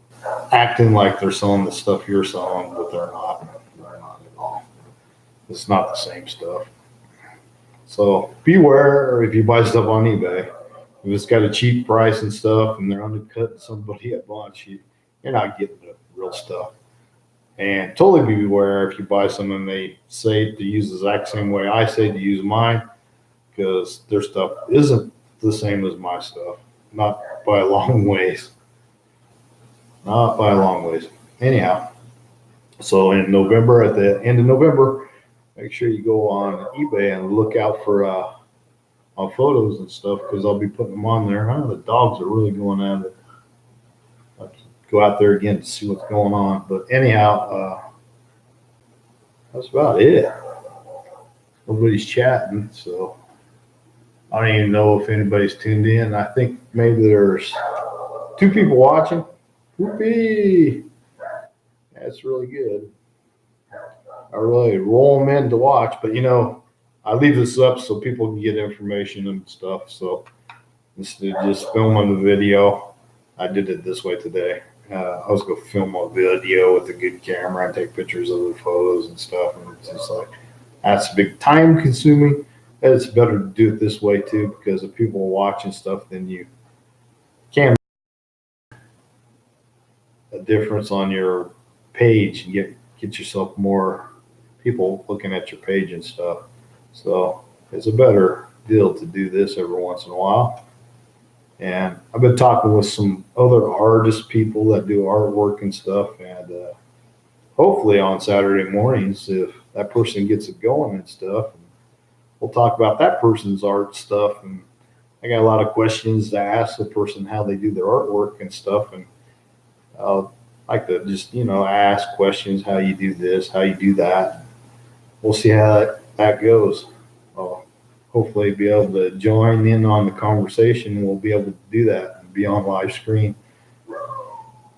A: acting like they're selling the stuff you're selling, but they're not. They're not at all. It's not the same stuff. So beware if you buy stuff on eBay. If it's got a cheap price and stuff and they're undercutting somebody at launch, you're not getting the real stuff. And totally beware if you buy something they say to use the exact same way I say to use mine, because their stuff isn't the same as my stuff. Not by a long ways. Not by a long ways. Anyhow, so in November, at the end of November, make sure you go on eBay and look out for on photos and stuff, because I'll be putting them on there. The dogs are really going at it. I'll go out there again to see what's going on. But anyhow, that's about it. Nobody's chatting, so I don't even know if anybody's tuned in. I think maybe there's 2 people watching. Whoopee! That's really good. I really roll them in to watch, but I leave this up so people can get information and stuff. So instead of just filming the video, I did it this way today. I was going to film a video with a good camera and take pictures of the photos and stuff. And it's just like, that's a big time consuming. It's better to do it this way too, because if people are watching stuff, then you can make a difference on your page and get yourself more people looking at your page and stuff. So it's a better deal to do this every once in a while. And I've been talking with some other artist people that do artwork and stuff, and hopefully on Saturday mornings, if that person gets it going and stuff, we'll talk about that person's art stuff. And I got a lot of questions to ask the person how they do their artwork and stuff, and I'll like to just ask questions, how you do this, how you do that. We'll see how that goes. I'll hopefully be able to join in on the conversation. We'll be able to do that and be on live screen.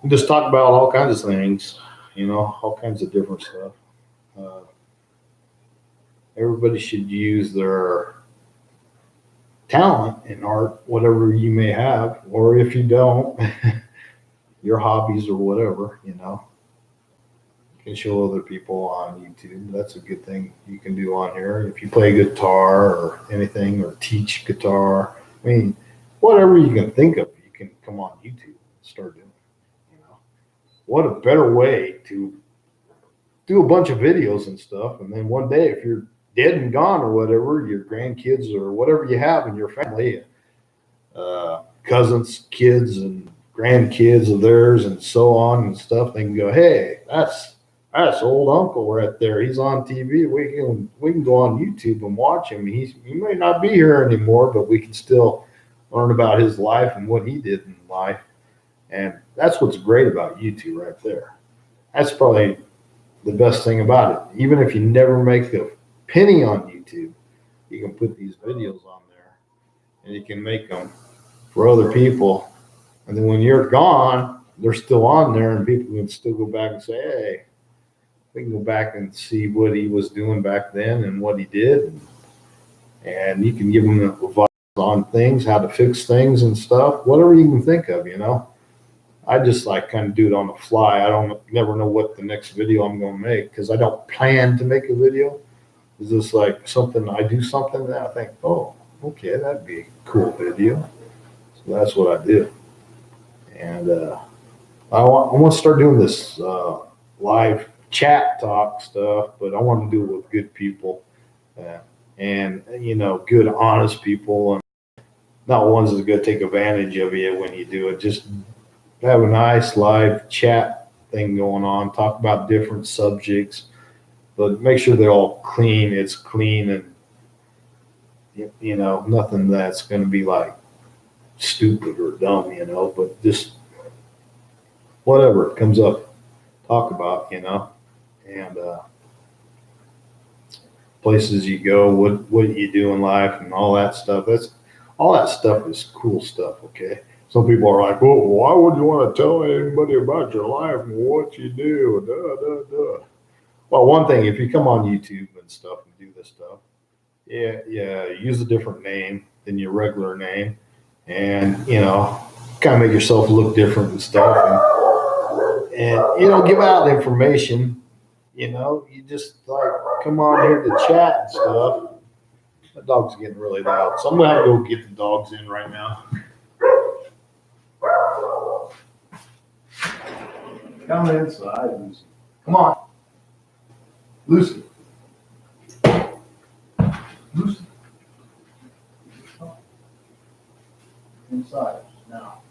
A: And just talk about all kinds of things, all kinds of different stuff. Everybody should use their talent in art, whatever you may have, or if you don't, your hobbies or whatever, you can show other people on YouTube. That's a good thing you can do on here. If you play guitar or anything, or teach guitar, whatever you can think of, you can come on YouTube and start doing. What a better way to do a bunch of videos and stuff, and then one day, if you're dead and gone or whatever, your grandkids or whatever you have in your family, cousins, kids, and grandkids of theirs, and so on and stuff, they can go, hey, that's old uncle right there. He's on TV. We can go on YouTube and watch him. He may not be here anymore, but we can still learn about his life and what he did in life. And That's what's great about YouTube right there. That's probably the best thing about it. Even if you never make a penny on YouTube, you can put these videos on there and you can make them for other people. And then when you're gone, they're still on there and people can still go back and say, hey, we can go back and see what he was doing back then and what he did. And you can give them advice on things, how to fix things and stuff, whatever you can think of, you know. I just like kind of do it on the fly. I don't never know what the next video I'm going to make because I don't plan to make a video. It's just like something I do something that I think, oh, okay, that'd be a cool video. So that's what I do. And I want to start doing this live chat talk stuff, but I want to do it with good people and you know, good, honest people, and not ones that's going to take advantage of you when you do it. Just have a nice live chat thing going on, talk about different subjects, but make sure they're all clean. It's clean and, you know, nothing that's going to be like stupid or dumb, you know, but just whatever comes up, talk about, you know, and places you go, what you do in life and all that stuff. All that stuff is cool stuff, okay? Some people are like, well, why would you want to tell anybody about your life and what you do? Duh, duh, duh. Well, one thing, if you come on YouTube and stuff and do this stuff, yeah, use a different name than your regular name, and you know, kind of make yourself look different and stuff, and you know, give out information. You know, you just like come on here to chat and stuff. The dog's getting really loud, so I'm gonna have to go get the dogs in right now. Come inside, Lucy. Come on. Lucy. Lucy. Inside now.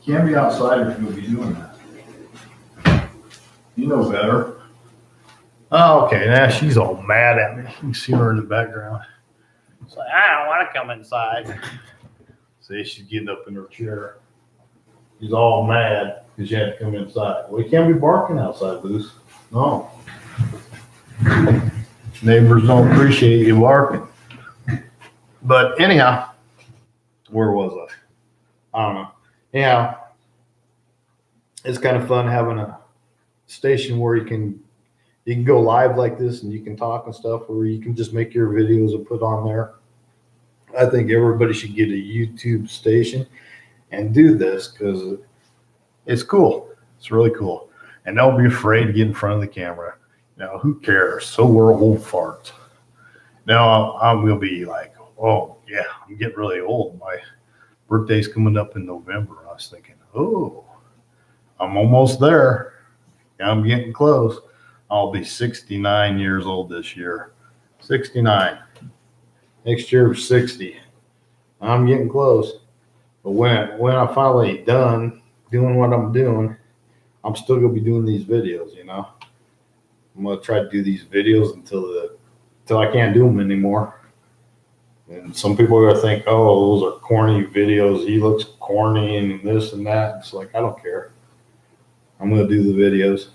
A: You can't be outside if you'll be doing that. You know better. Oh, okay. Now she's all mad at me. You can see her in the background. It's like, I don't want to come inside. See, she's getting up in her chair. She's all mad because you had to come inside. Well, you can't be barking outside, Luce. No. Neighbors don't appreciate you barking. But anyhow, where was I? I don't know. Anyhow, it's kind of fun having a station where you can go live like this and you can talk and stuff, or you can just make your videos and put on there. I think everybody should get a YouTube station and do this because it's cool. It's really cool. And don't be afraid to get in front of the camera. Now, who cares? So we're old farts. Now, I'm going to be like, oh, yeah, I'm getting really old. My birthday's coming up in November. I was thinking, oh, I'm almost there. I'm getting close. I'll be 69 years old this year. 69. Next year, 60. I'm getting close. But when I'm finally done doing what I'm doing, I'm still going to be doing these videos, you know. I'm going to try to do these videos until I can't do them anymore. And some people are going to think, oh, those are corny videos. He looks corny and this and that. It's like, I don't care. I'm going to do the videos.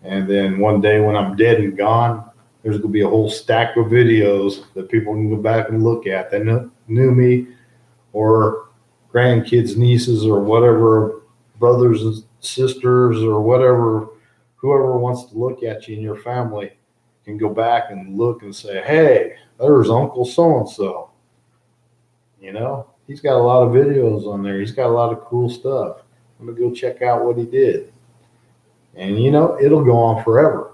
A: And then one day when I'm dead and gone, there's going to be a whole stack of videos that people can go back and look at that knew me, or grandkids, nieces, or whatever, brothers and sisters, or whatever, whoever wants to look at you in your family can go back and look and say, hey, there's Uncle so-and-so. You know, he's got a lot of videos on there. He's got a lot of cool stuff. I'm going to go check out what he did. And, you know, it'll go on forever.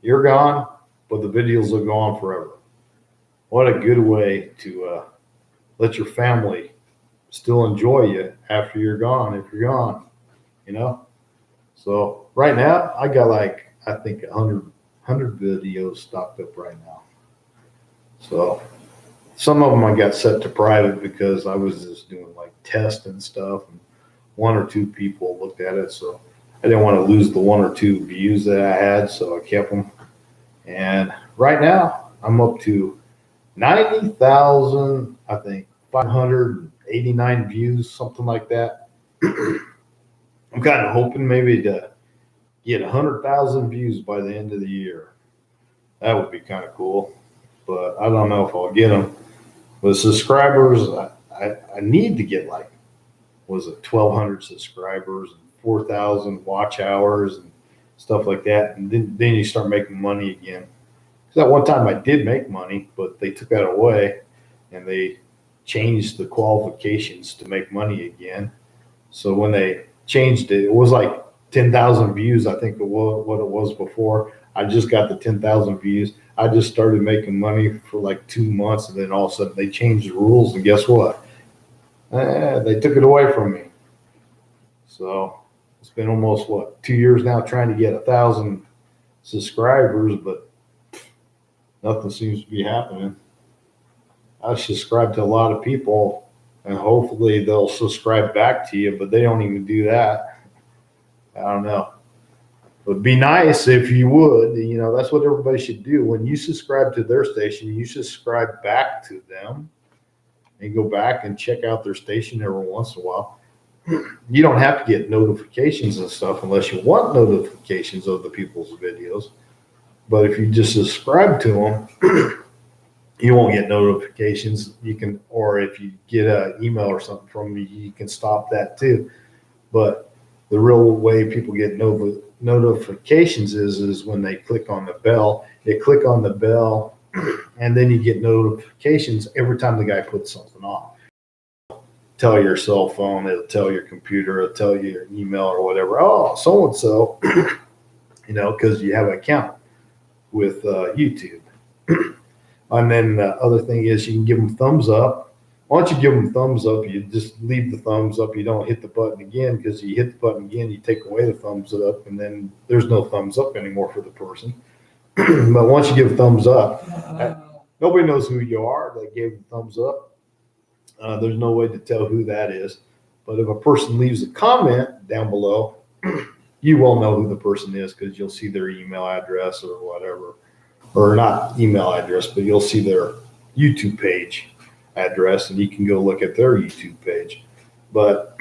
A: You're gone, but the videos will go on forever. What a good way to let your family still enjoy you after you're gone, if you're gone, you know? So right now, I got like, I think 100 videos stocked up right now. So some of them I got set to private because I was just doing like tests and stuff, and one or two people looked at it. So I didn't want to lose the one or two views that I had, so I kept them. And right now, I'm up to 90,000, I think, 580 89 views, something like that. I'm kind of hoping maybe to get 100,000 views by the end of the year. That would be kind of cool, but I don't know if I'll get them. With subscribers, I need to get like, was it 1,200 subscribers and 4,000 watch hours and stuff like that. And then you start making money again. Because at one time I did make money, but they took that away and they changed the qualifications to make money again. So when they changed it, it was like 10,000 views, I think what it was before. I just got the 10,000 views. I just started making money for like 2 months, and then all of a sudden they changed the rules, and guess what? They took it away from me. So it's been almost 2 years now trying to get 1,000 subscribers, but nothing seems to be happening. I subscribe to a lot of people, and hopefully they'll subscribe back to you, but they don't even do that. I don't know. It would be nice if you would. That's what everybody should do. When you subscribe to their station, you subscribe back to them and go back and check out their station every once in a while. You don't have to get notifications and stuff unless you want notifications of the people's videos. But if you just subscribe to them, you won't get notifications. You can, or if you get an email or something from me, you can stop that too. But the real way people get notifications is when they click on the bell. They click on the bell, and then you get notifications every time the guy puts something on. Tell your cell phone, it'll tell your computer, it'll tell you your email or whatever. Oh, so and so, because you have an account with YouTube. And then the other thing is you can give them thumbs up. Once you give them thumbs up, you just leave the thumbs up. You don't hit the button again, because you hit the button again, you take away the thumbs up, and then there's no thumbs up anymore for the person. But once you give thumbs up, nobody knows who you are. They gave the thumbs up. There's no way to tell who that is. But if a person leaves a comment down below, you will know who the person is, because you'll see their email address or whatever. Or not email address, but you'll see their YouTube page address, and you can go look at their YouTube page. But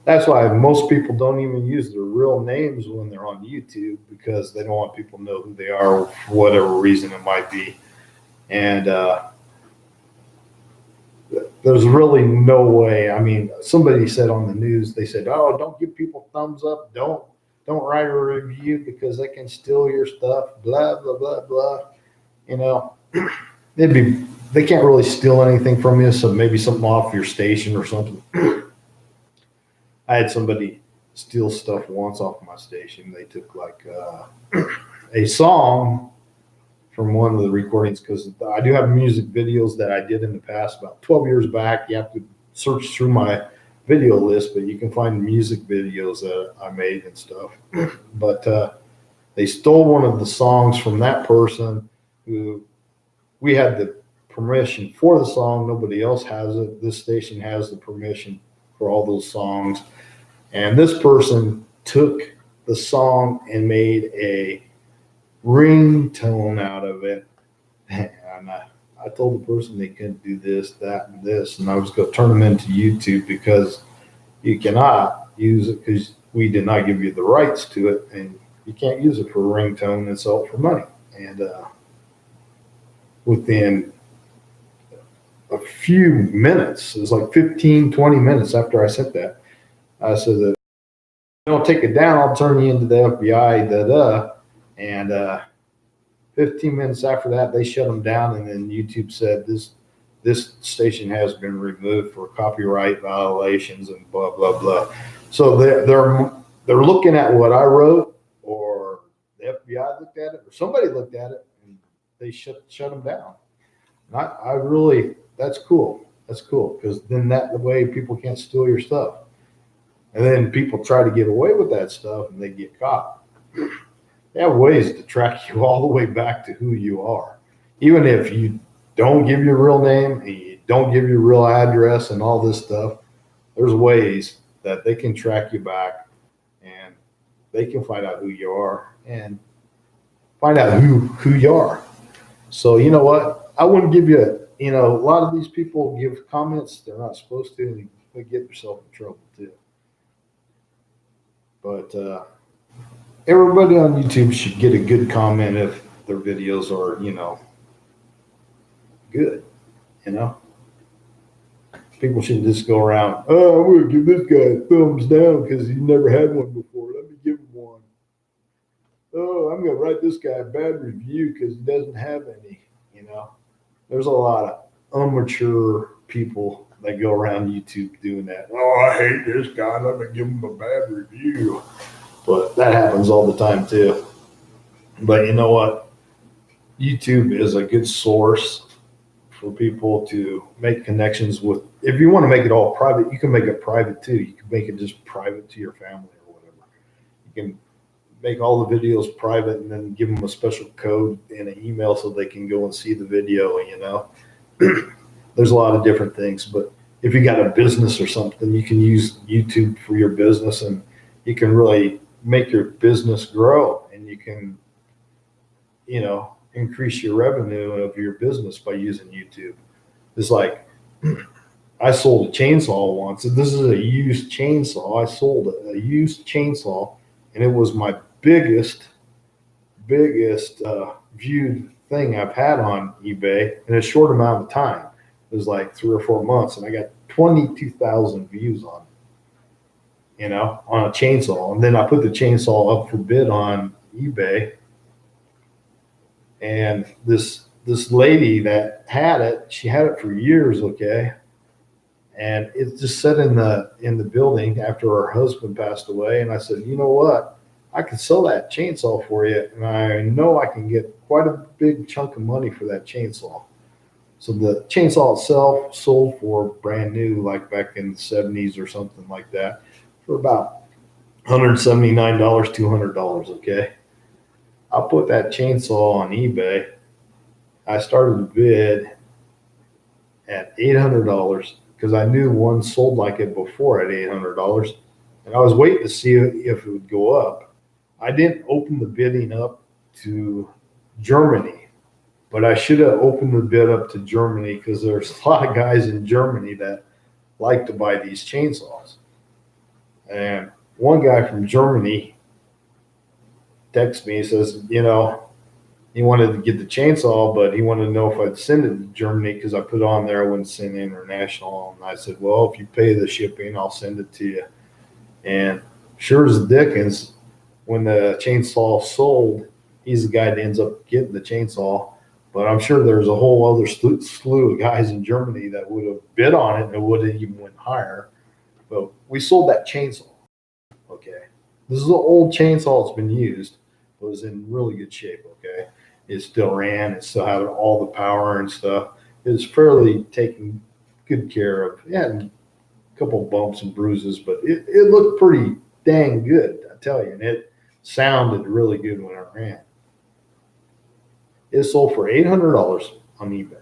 A: that's why most people don't even use their real names when they're on YouTube, because they don't want people to know who they are for whatever reason it might be. And there's really no way. I mean, somebody said on the news, they said, "Oh, don't give people thumbs up. Don't write a review because they can steal your stuff." Blah blah blah blah. They can't really steal anything from you, so maybe something off your station or something. I had somebody steal stuff once off my station. They took like a song from one of the recordings, because I do have music videos that I did in the past, about 12 years back. You have to search through my video list, but you can find music videos that I made and stuff. But they stole one of the songs from that person who we had the permission for the song. Nobody else has it. This station has the permission for all those songs. And this person took the song and made a ringtone out of it. And I told the person they couldn't do this, that, and this, and I was going to turn them into YouTube, because you cannot use it, because we did not give you the rights to it, and you can't use it for a ringtone and sell it for money. And within a few minutes, it was like 15, 20 minutes after I sent that, I said that, "Don't take it down, I'll turn you into the FBI, And 15 minutes after that, they shut them down, and then YouTube said this station has been removed for copyright violations and blah blah blah. So they're looking at what I wrote, or the FBI looked at it, or somebody looked at it, and they shut them down. And I really, that's cool. That's cool, because then the way people can't steal your stuff. And then people try to get away with that stuff, and they get caught. They have ways to track you all the way back to who you are. Even if you don't give your real name and you don't give your real address and all this stuff, there's ways that they can track you back, and they can find out who you are and find out who you are. So you know what? I wouldn't give you you know, a lot of these people give comments they're not supposed to, and they get yourself in trouble too. But everybody on YouTube should get a good comment if their videos are, you know, good. You know, people shouldn't just go around, oh, I'm going to give this guy a thumbs down because he never had one before. Let me give him one. Oh, I'm going to write this guy a bad review because he doesn't have any. You know, there's a lot of immature people that go around YouTube doing that. Oh, I hate this guy. Let me give him a bad review. But that happens all the time too. But you know what? YouTube is a good source for people to make connections with. If you want to make it all private, you can make it private too. You can make it just private to your family or whatever. You can make all the videos private and then give them a special code in an email so they can go and see the video, you know. There's a lot of different things, but if you got a business or something, you can use YouTube for your business, and you can really make your business grow, and you can, you know, increase your revenue of your business by using YouTube. It's like I sold a chainsaw once, and this is a used chainsaw. I sold a used chainsaw, and it was my biggest viewed thing I've had on eBay in a short amount of time. It was like 3 or 4 months, and I got 22,000 views on it, you know, on a chainsaw. And then I put the chainsaw up for bid on eBay, and this lady that had it, she had it for years, okay, and it just sat in the building after her husband passed away. And I said, you know what, I could sell that chainsaw for you, and I know I can get quite a big chunk of money for that chainsaw. So the chainsaw itself sold for brand new, like back in the 70s or something like that, for about $179, $200, okay? I put that chainsaw on eBay. I started to bid at $800 because I knew one sold like it before at $800, and I was waiting to see if it would go up. I didn't open the bidding up to Germany, but I should have opened the bid up to Germany because there's a lot of guys in Germany that like to buy these chainsaws. And one guy from Germany texts me, he says, you know, he wanted to get the chainsaw, but he wanted to know if I'd send it to Germany because I put on there I wouldn't send international. And I said, well, if you pay the shipping, I'll send it to you. And sure as Dickens, when the chainsaw sold, he's the guy that ends up getting the chainsaw. But I'm sure there's a whole other slew of guys in Germany that would have bid on it and it would have even went higher. But we sold that chainsaw. Okay. This is an old chainsaw that's been used, but it was in really good shape. Okay. It still ran. It still had all the power and stuff. It was fairly taken good care of. Yeah, a couple of bumps and bruises, but it looked pretty dang good, I tell you. And it sounded really good when it ran. It sold for $800 on eBay.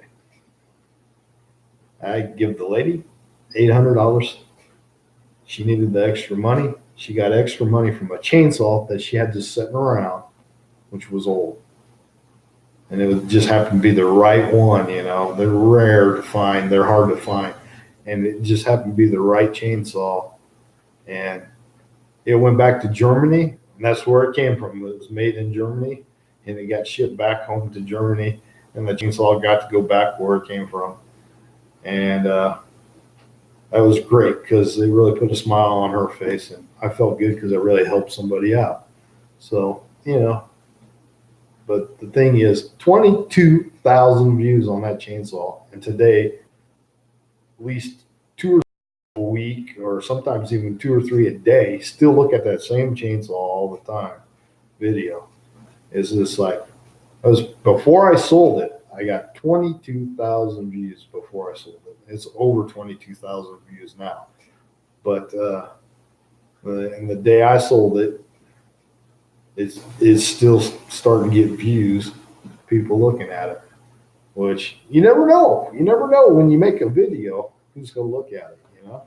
A: I give the lady $800. She needed the extra money. She got extra money from a chainsaw that she had just sitting around, which was old. And it would just happen to be the right one, you know. They're rare to find. They're hard to find. And it just happened to be the right chainsaw. And it went back to Germany, and that's where it came from. It was made in Germany, and it got shipped back home to Germany, and the chainsaw got to go back where it came from. And that was great because it really put a smile on her face, and I felt good because it really helped somebody out. So, you know, but the thing is, 22,000 views on that chainsaw, and today, at least 2 or 3 a week, or sometimes even 2 or 3 a day, still look at that same chainsaw all the time. Video is just like, before I sold it, I got 22,000 views before I sold it. It's over 22,000 views now. But and the day I sold it, it's still starting to get views, people looking at it, which you never know. You never know when you make a video who's going to look at it, you know.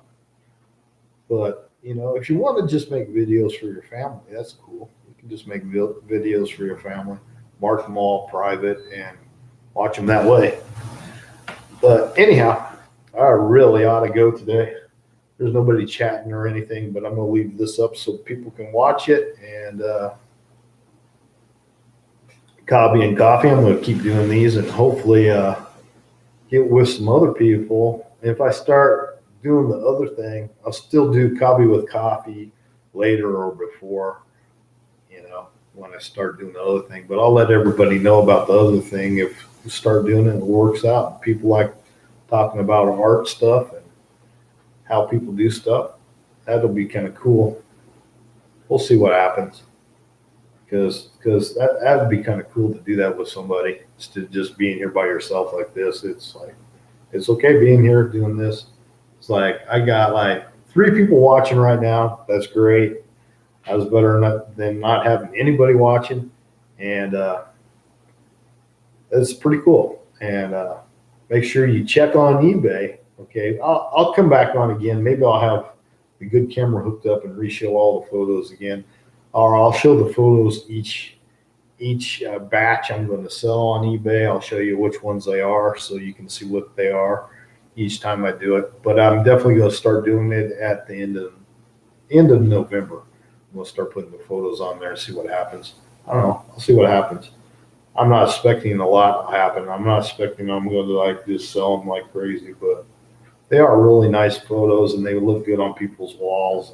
A: But, you know, if you want to just make videos for your family, that's cool. You can just make videos for your family, mark them all private, and watch them that way. But anyhow, I really ought to go today. There's nobody chatting or anything, but I'm going to leave this up so people can watch it. And Cobby and Coffee, I'm going to keep doing these and hopefully get with some other people. If I start doing the other thing, I'll still do Cobby with Coffee later or before, when I start doing the other thing. But I'll let everybody know about the other thing if we start doing it and it works out. People like talking about art stuff and how people do stuff. That'll be kind of cool. We'll see what happens. Because that would be kind of cool to do that with somebody instead of just being here by yourself like this. It's like, it's okay being here doing this. It's like, I got like 3 people watching right now. That's great. I was better than not having anybody watching. And that's pretty cool. And make sure you check on eBay. Okay. I'll come back on again. Maybe I'll have a good camera hooked up and re-show all the photos again. Or I'll show the photos each batch I'm going to sell on eBay. I'll show you which ones they are so you can see what they are each time I do it. But I'm definitely going to start doing it at the end of November. We'll start putting the photos on there and see what happens. I don't know. I'll see what happens. I'm not expecting a lot to happen. I'm not expecting I'm going to like just sell them like crazy, but they are really nice photos and they look good on people's walls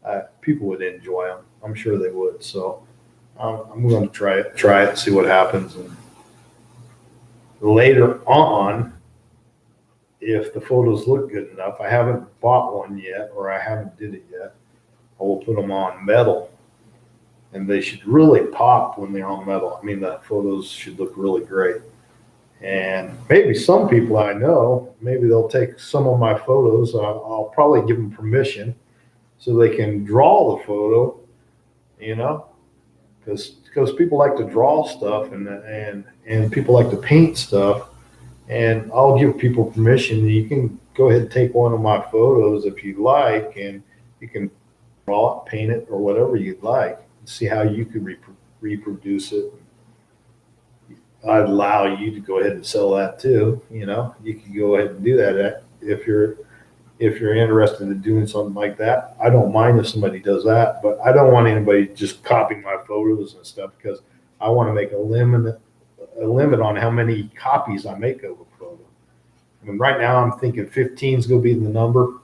A: and people would enjoy them. I'm sure they would. So I'm going to try it and see what happens. And later on, if the photos look good enough, I haven't bought one yet or I haven't did it yet. I will put them on metal, and they should really pop when they're on metal. I mean, the photos should look really great. And maybe some people I know, maybe they'll take some of my photos. I'll probably give them permission so they can draw the photo, because people like to draw stuff and people like to paint stuff. And I'll give people permission. You can go ahead and take one of my photos if you like, and you can draw it, paint it, or whatever you'd like, and see how you could reproduce it. I'd allow you to go ahead and sell that too. You can go ahead and do that if you're interested in doing something like that. I don't mind if somebody does that, but I don't want anybody just copying my photos and stuff because I want to make a limit on how many copies I make of a photo. I mean, right now I'm thinking 15 is going to be the number.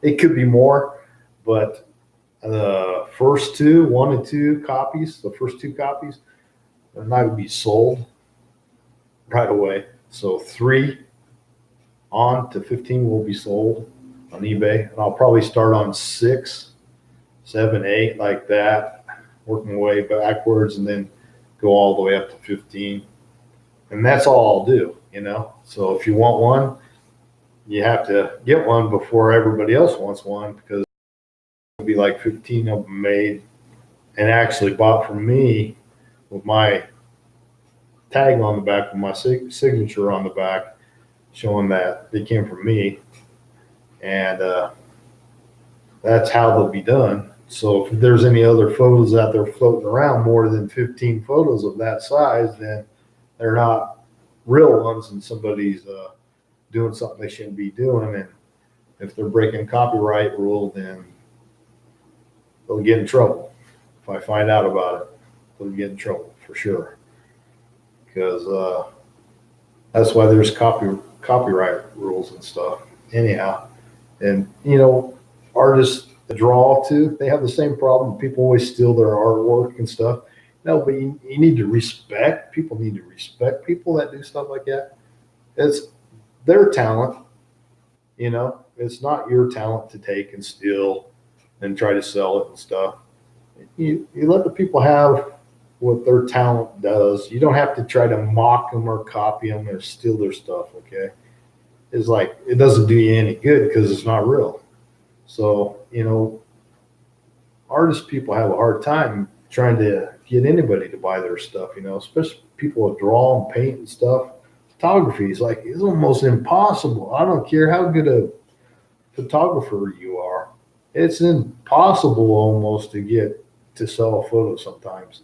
A: It could be more. But the first 1 and 2 copies, the first 2 copies, they're not going to be sold right away. So 3 on to 15 will be sold on eBay. And I'll probably start on 6, 7, 8 like that, working my way backwards and then go all the way up to 15. And that's all I'll do, So if you want one, you have to get one before everybody else wants one because be like 15 of them made and actually bought from me with my tag on the back, with my signature on the back, showing that they came from me. And that's how they'll be done. So if there's any other photos out there floating around, more than 15 photos of that size, then they're not real ones and somebody's doing something they shouldn't be doing. And if they're breaking copyright rule, then they'll get in trouble. If I find out about it, they'll get in trouble for sure. Because that's why there's copyright rules and stuff. Anyhow, and artists draw too. They have the same problem. People always steal their artwork and stuff. No, but you need to respect. People need to respect people that do stuff like that. It's their talent. It's not your talent to take and steal and try to sell it and stuff. You let the people have what their talent does. You don't have to try to mock them or copy them or steal their stuff, okay? It's like, it doesn't do you any good because it's not real. So, artist people have a hard time trying to get anybody to buy their stuff, especially people that draw and paint and stuff. Photography is like, it's almost impossible. I don't care how good a photographer you are. It's impossible almost to get to sell a photo sometimes.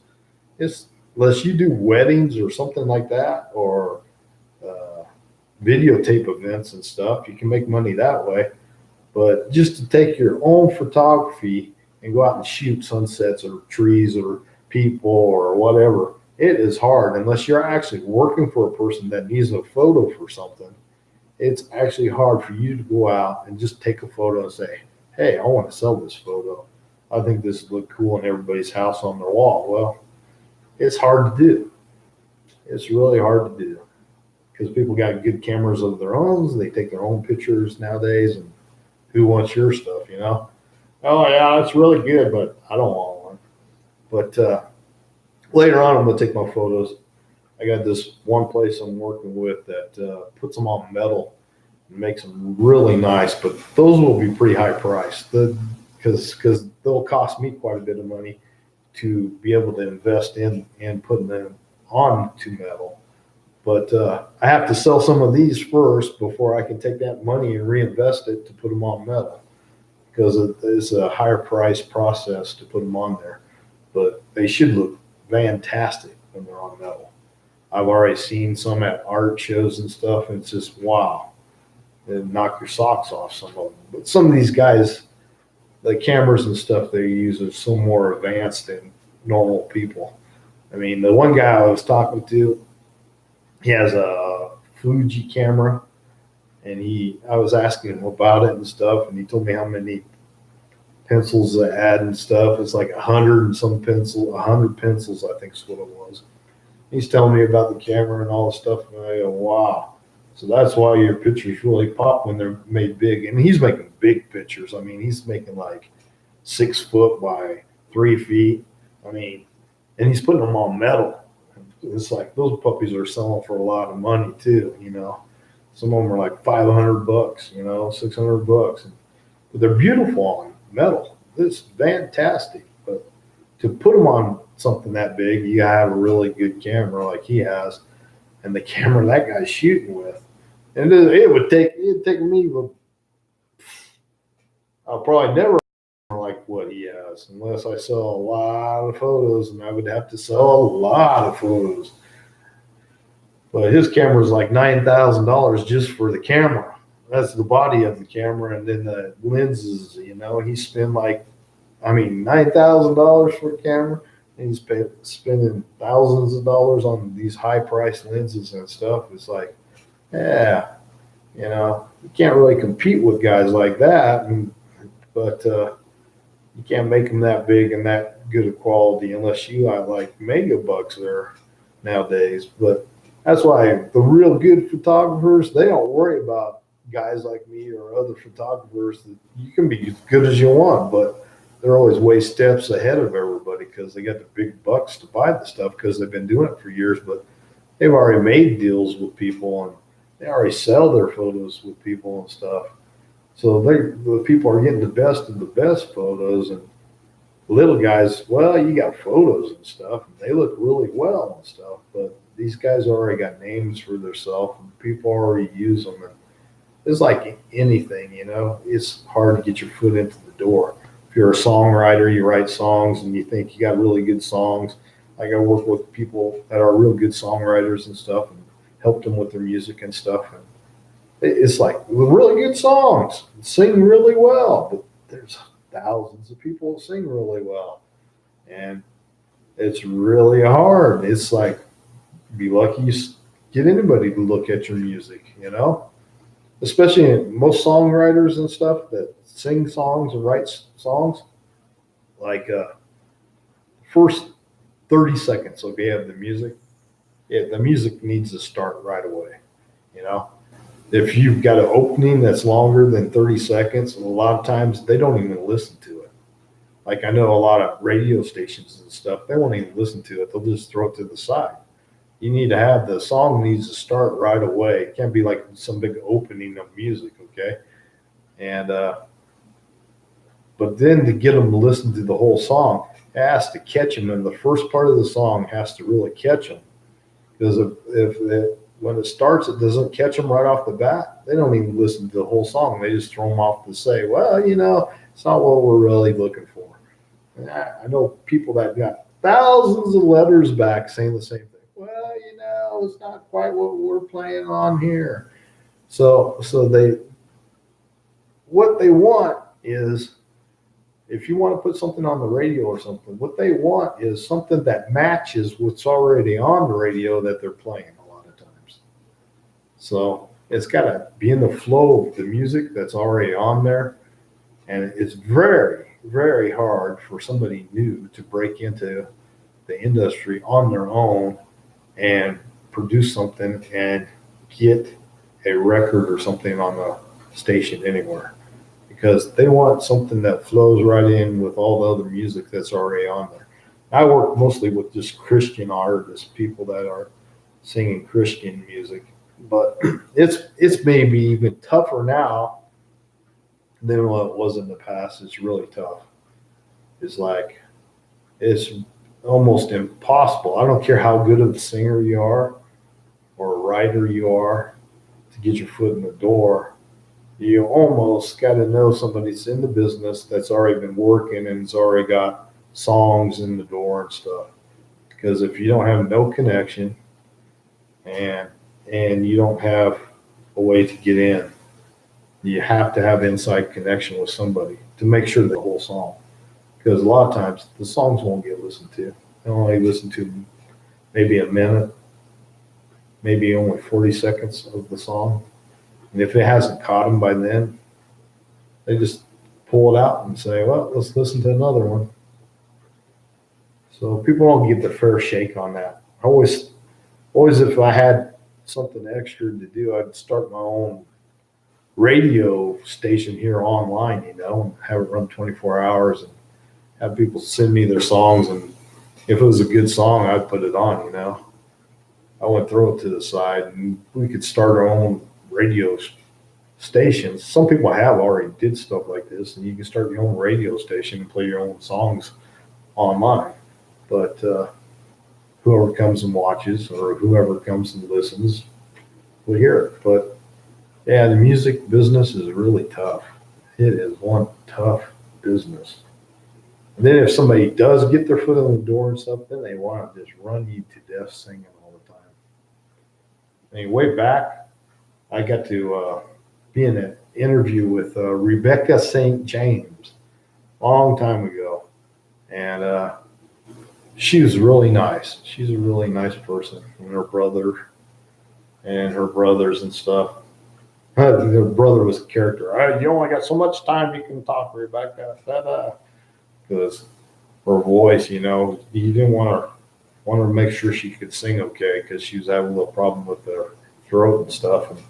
A: It's unless you do weddings or something like that, or videotape events and stuff. You can make money that way. But just to take your own photography and go out and shoot sunsets or trees or people or whatever, it is hard unless you're actually working for a person that needs a photo for something. It's actually hard for you to go out and just take a photo and say, hey, I want to sell this photo. I think this would look cool in everybody's house on their wall. Well, it's hard to do. It's really hard to do because people got good cameras of their own. They take their own pictures nowadays, and who wants your stuff, you know? Oh, yeah, it's really good, but I don't want one. But later on, I'm going to take my photos. I got this one place I'm working with that puts them on metal and makes them really nice, but those will be pretty high priced because they'll cost me quite a bit of money to be able to invest in putting them onto metal. But I have to sell some of these first before I can take that money and reinvest it to put them on metal because it's a higher price process to put them on there. But they should look fantastic when they're on metal. I've already seen some at art shows and stuff, and it's just wow. It knock your socks off, some of them. But some of these guys, the cameras and stuff they use are so more advanced than normal people. I mean, the one guy I was talking to, he has a Fuji camera, and I was asking him about it and stuff, and he told me how many pencils they had and stuff. It's like 100 and some pencil, 100 pencils, I think is what it was. He's telling me about the camera and all the stuff, and I go, wow. So that's why your pictures really pop when they're made big. And he's making big pictures. I mean, he's making like 6 foot by 3 feet. I mean, and he's putting them on metal. It's like those puppies are selling for a lot of money too, you know. Some of them are like $500, you know, $600. But they're beautiful on metal. It's fantastic. But to put them on something that big, you gotta have a really good camera like he has, and the camera that guy's shooting with. And it'd take me, I'll probably never like what he has unless I sell a lot of photos, and I would have to sell a lot of photos. But his camera is like $9,000 just for the camera. That's the body of the camera, and then the lenses. You know, he spent like, I mean, $9,000 for a camera, and he's spending thousands of dollars on these high-priced lenses and stuff. It's like, yeah, you know, you can't really compete with guys like that. But you can't make them that big and that good of quality unless you have like mega bucks there nowadays. But that's why the real good photographers, they don't worry about guys like me or other photographers. That you can be as good as you want, but they're always way steps ahead of everybody because they got the big bucks to buy the stuff because they've been doing it for years. But they've already made deals with people and they already sell their photos with people and stuff. So the people are getting the best of the best photos, and little guys, well, you got photos and stuff, and they look really well and stuff, but these guys already got names for themselves, and people already use them. And it's like anything, you know, it's hard to get your foot into the door. If you're a songwriter, you write songs, and you think you got really good songs. Like I work with people that are real good songwriters and stuff, and help them with their music and stuff. And it's like really good songs, sing really well, but there's thousands of people that sing really well, and it's really hard. It's like be lucky you get anybody to look at your music, you know. Especially most songwriters and stuff that sing songs and write songs, like first 30 seconds. Okay, of the music, yeah, the music needs to start right away, you know. If you've got an opening that's longer than 30 seconds, a lot of times they don't even listen to it. Like I know a lot of radio stations and stuff, they won't even listen to it. They'll just throw it to the side. You need to have the song needs to start right away. It can't be like some big opening of music, okay? And but then to get them to listen to the whole song, it has to catch them, and the first part of the song has to really catch them. Because when it starts, it doesn't catch them right off the bat. They don't even listen to the whole song. They just throw them off to say, well, you know, it's not what we're really looking for. And I know people that got thousands of letters back saying the same thing. Well, you know, it's not quite what we're playing on here. So what they want is, if you want to put something on the radio or something, what they want is something that matches what's already on the radio that they're playing a lot of times. So it's got to be in the flow of the music that's already on there. And it's very, very hard for somebody new to break into the industry on their own and produce something and get a record or something on the station anywhere, because they want something that flows right in with all the other music that's already on there. I work mostly with just Christian artists, people that are singing Christian music, but it's maybe even tougher now than what it was in the past. It's really tough. It's like it's almost impossible. I don't care how good of a singer you are or a writer you are, to get your foot in the door. You almost got to know somebody that's in the business, that's already been working and has already got songs in the door and stuff. Because if you don't have no connection, and you don't have a way to get in, you have to have inside connection with somebody to make sure the whole song. Because a lot of times the songs won't get listened to. They only listen to maybe a minute, maybe only 40 seconds of the song. And if it hasn't caught them by then, they just pull it out and say, well, let's listen to another one. So people don't get the fair shake on that. Always, if I had something extra to do, I'd start my own radio station here online, and have it run 24 hours and have people send me their songs. And if it was a good song, I'd put it on, I wouldn't throw it to the side, and we could start our own radio stations. Some people have already did stuff like this, and you can start your own radio station and play your own songs online. But whoever comes and watches, or whoever comes and listens, will hear it. But yeah, the music business is really tough. It is one tough business. And then if somebody does get their foot in the door and stuff, then they want to just run you to death singing all the time. I mean, way back, I got to be in an interview with Rebecca St. James a long time ago. And she was really nice. She's a really nice person. And her brother and her brothers and stuff. Her brother was a character. You only got so much time you can talk, Rebecca. Because her voice, you didn't want to make sure she could sing okay, because she was having a little problem with her throat and stuff. And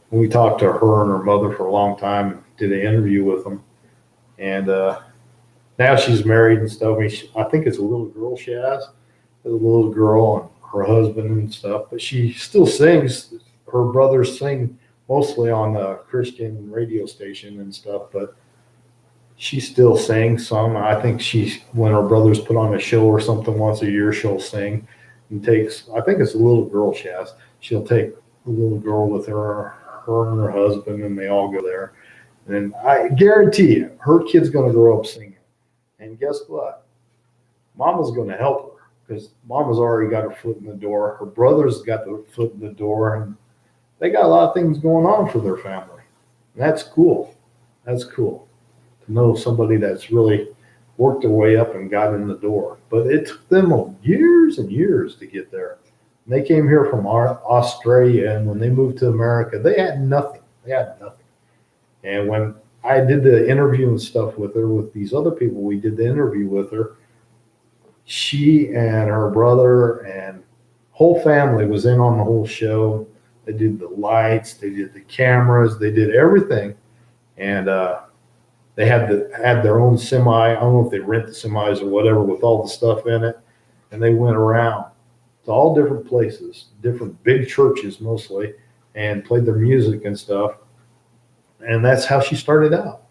A: we talked to her and her mother for a long time and did an interview with them. And now she's married and stuff. I think it's a little girl she has. A little girl and her husband and stuff. But she still sings. Her brothers sing mostly on the Christian radio station and stuff. But she still sings some. I think when her brothers put on a show or something once a year, she'll sing and I think it's a little girl she has. She'll take a little girl with her and her husband, and they all go there. And I guarantee you, her kid's going to grow up singing. And guess what? Mama's going to help her, because Mama's already got her foot in the door. Her brother's got their foot in the door, and they got a lot of things going on for their family. And that's cool. That's cool to know somebody that's really worked their way up and got in the door. But it took them years and years to get there. And they came here from Australia, and when they moved to America, they had nothing. And when I did the interview and stuff with her, with these other people, we did the interview with her, she and her brother and whole family was in on the whole show. They did the lights, they did the cameras, they did everything. And they had their own semi. I don't know if they rent the semis or whatever, with all the stuff in it. And they went around to all different places, different big churches mostly, and played their music and stuff. And that's how she started out.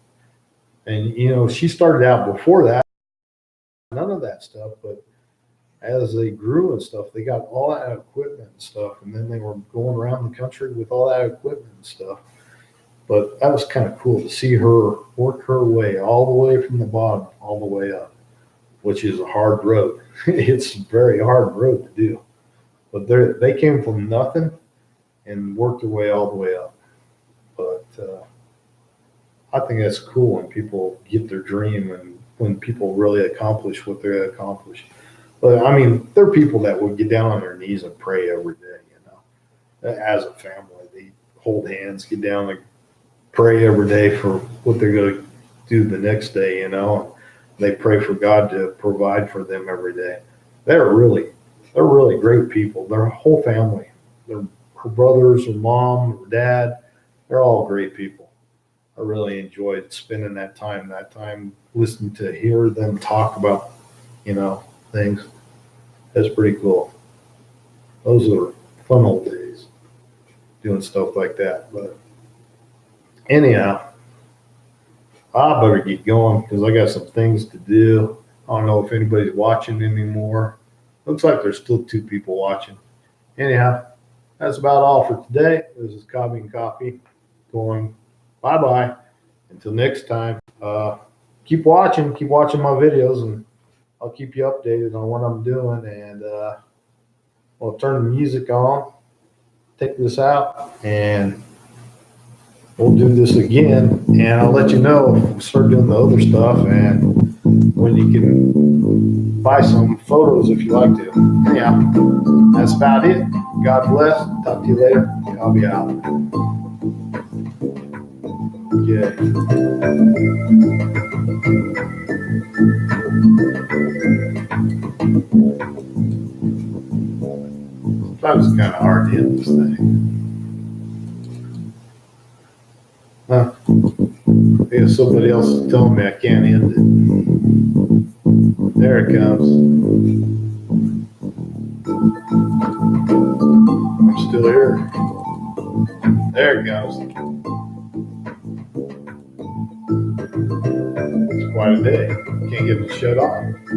A: And, she started out before that, none of that stuff. But as they grew and stuff, they got all that equipment and stuff. And then they were going around the country with all that equipment and stuff. But that was kind of cool to see her work her way all the way from the bottom all the way up, which is a hard road. It's a very hard road to do. But they came from nothing and worked their way all the way up. But I think that's cool when people get their dream and when people really accomplish what they accomplish. But I mean, there are people that would get down on their knees and pray every day, as a family. They hold hands, get down and pray every day for what they're going to do the next day. They pray for God to provide for them every day. They're really, they're really great people. Their whole family, her brothers, her mom, her dad, they're all great people. I really enjoyed spending that time listening to hear them talk about, things. That's pretty cool. Those are fun old days doing stuff like that. But anyhow, I better get going because I got some things to do. I don't know if anybody's watching anymore. Looks like there's still two people watching. Anyhow, that's about all for today. This is Cobby and Coffee going bye bye. Until next time, keep watching my videos, and I'll keep you updated on what I'm doing. And I'll turn the music on, take this out, and we'll do this again. And I'll let you know if we start doing the other stuff and when you can buy some photos if you like to. Anyhow, that's about it. God bless. Talk to you later. I'll be out. Okay. That was kind of hard to hit this thing. Huh? Yeah, somebody else is telling me I can't end it. There it comes. I'm still here. There it goes. It's quite a day. Can't get it shut off.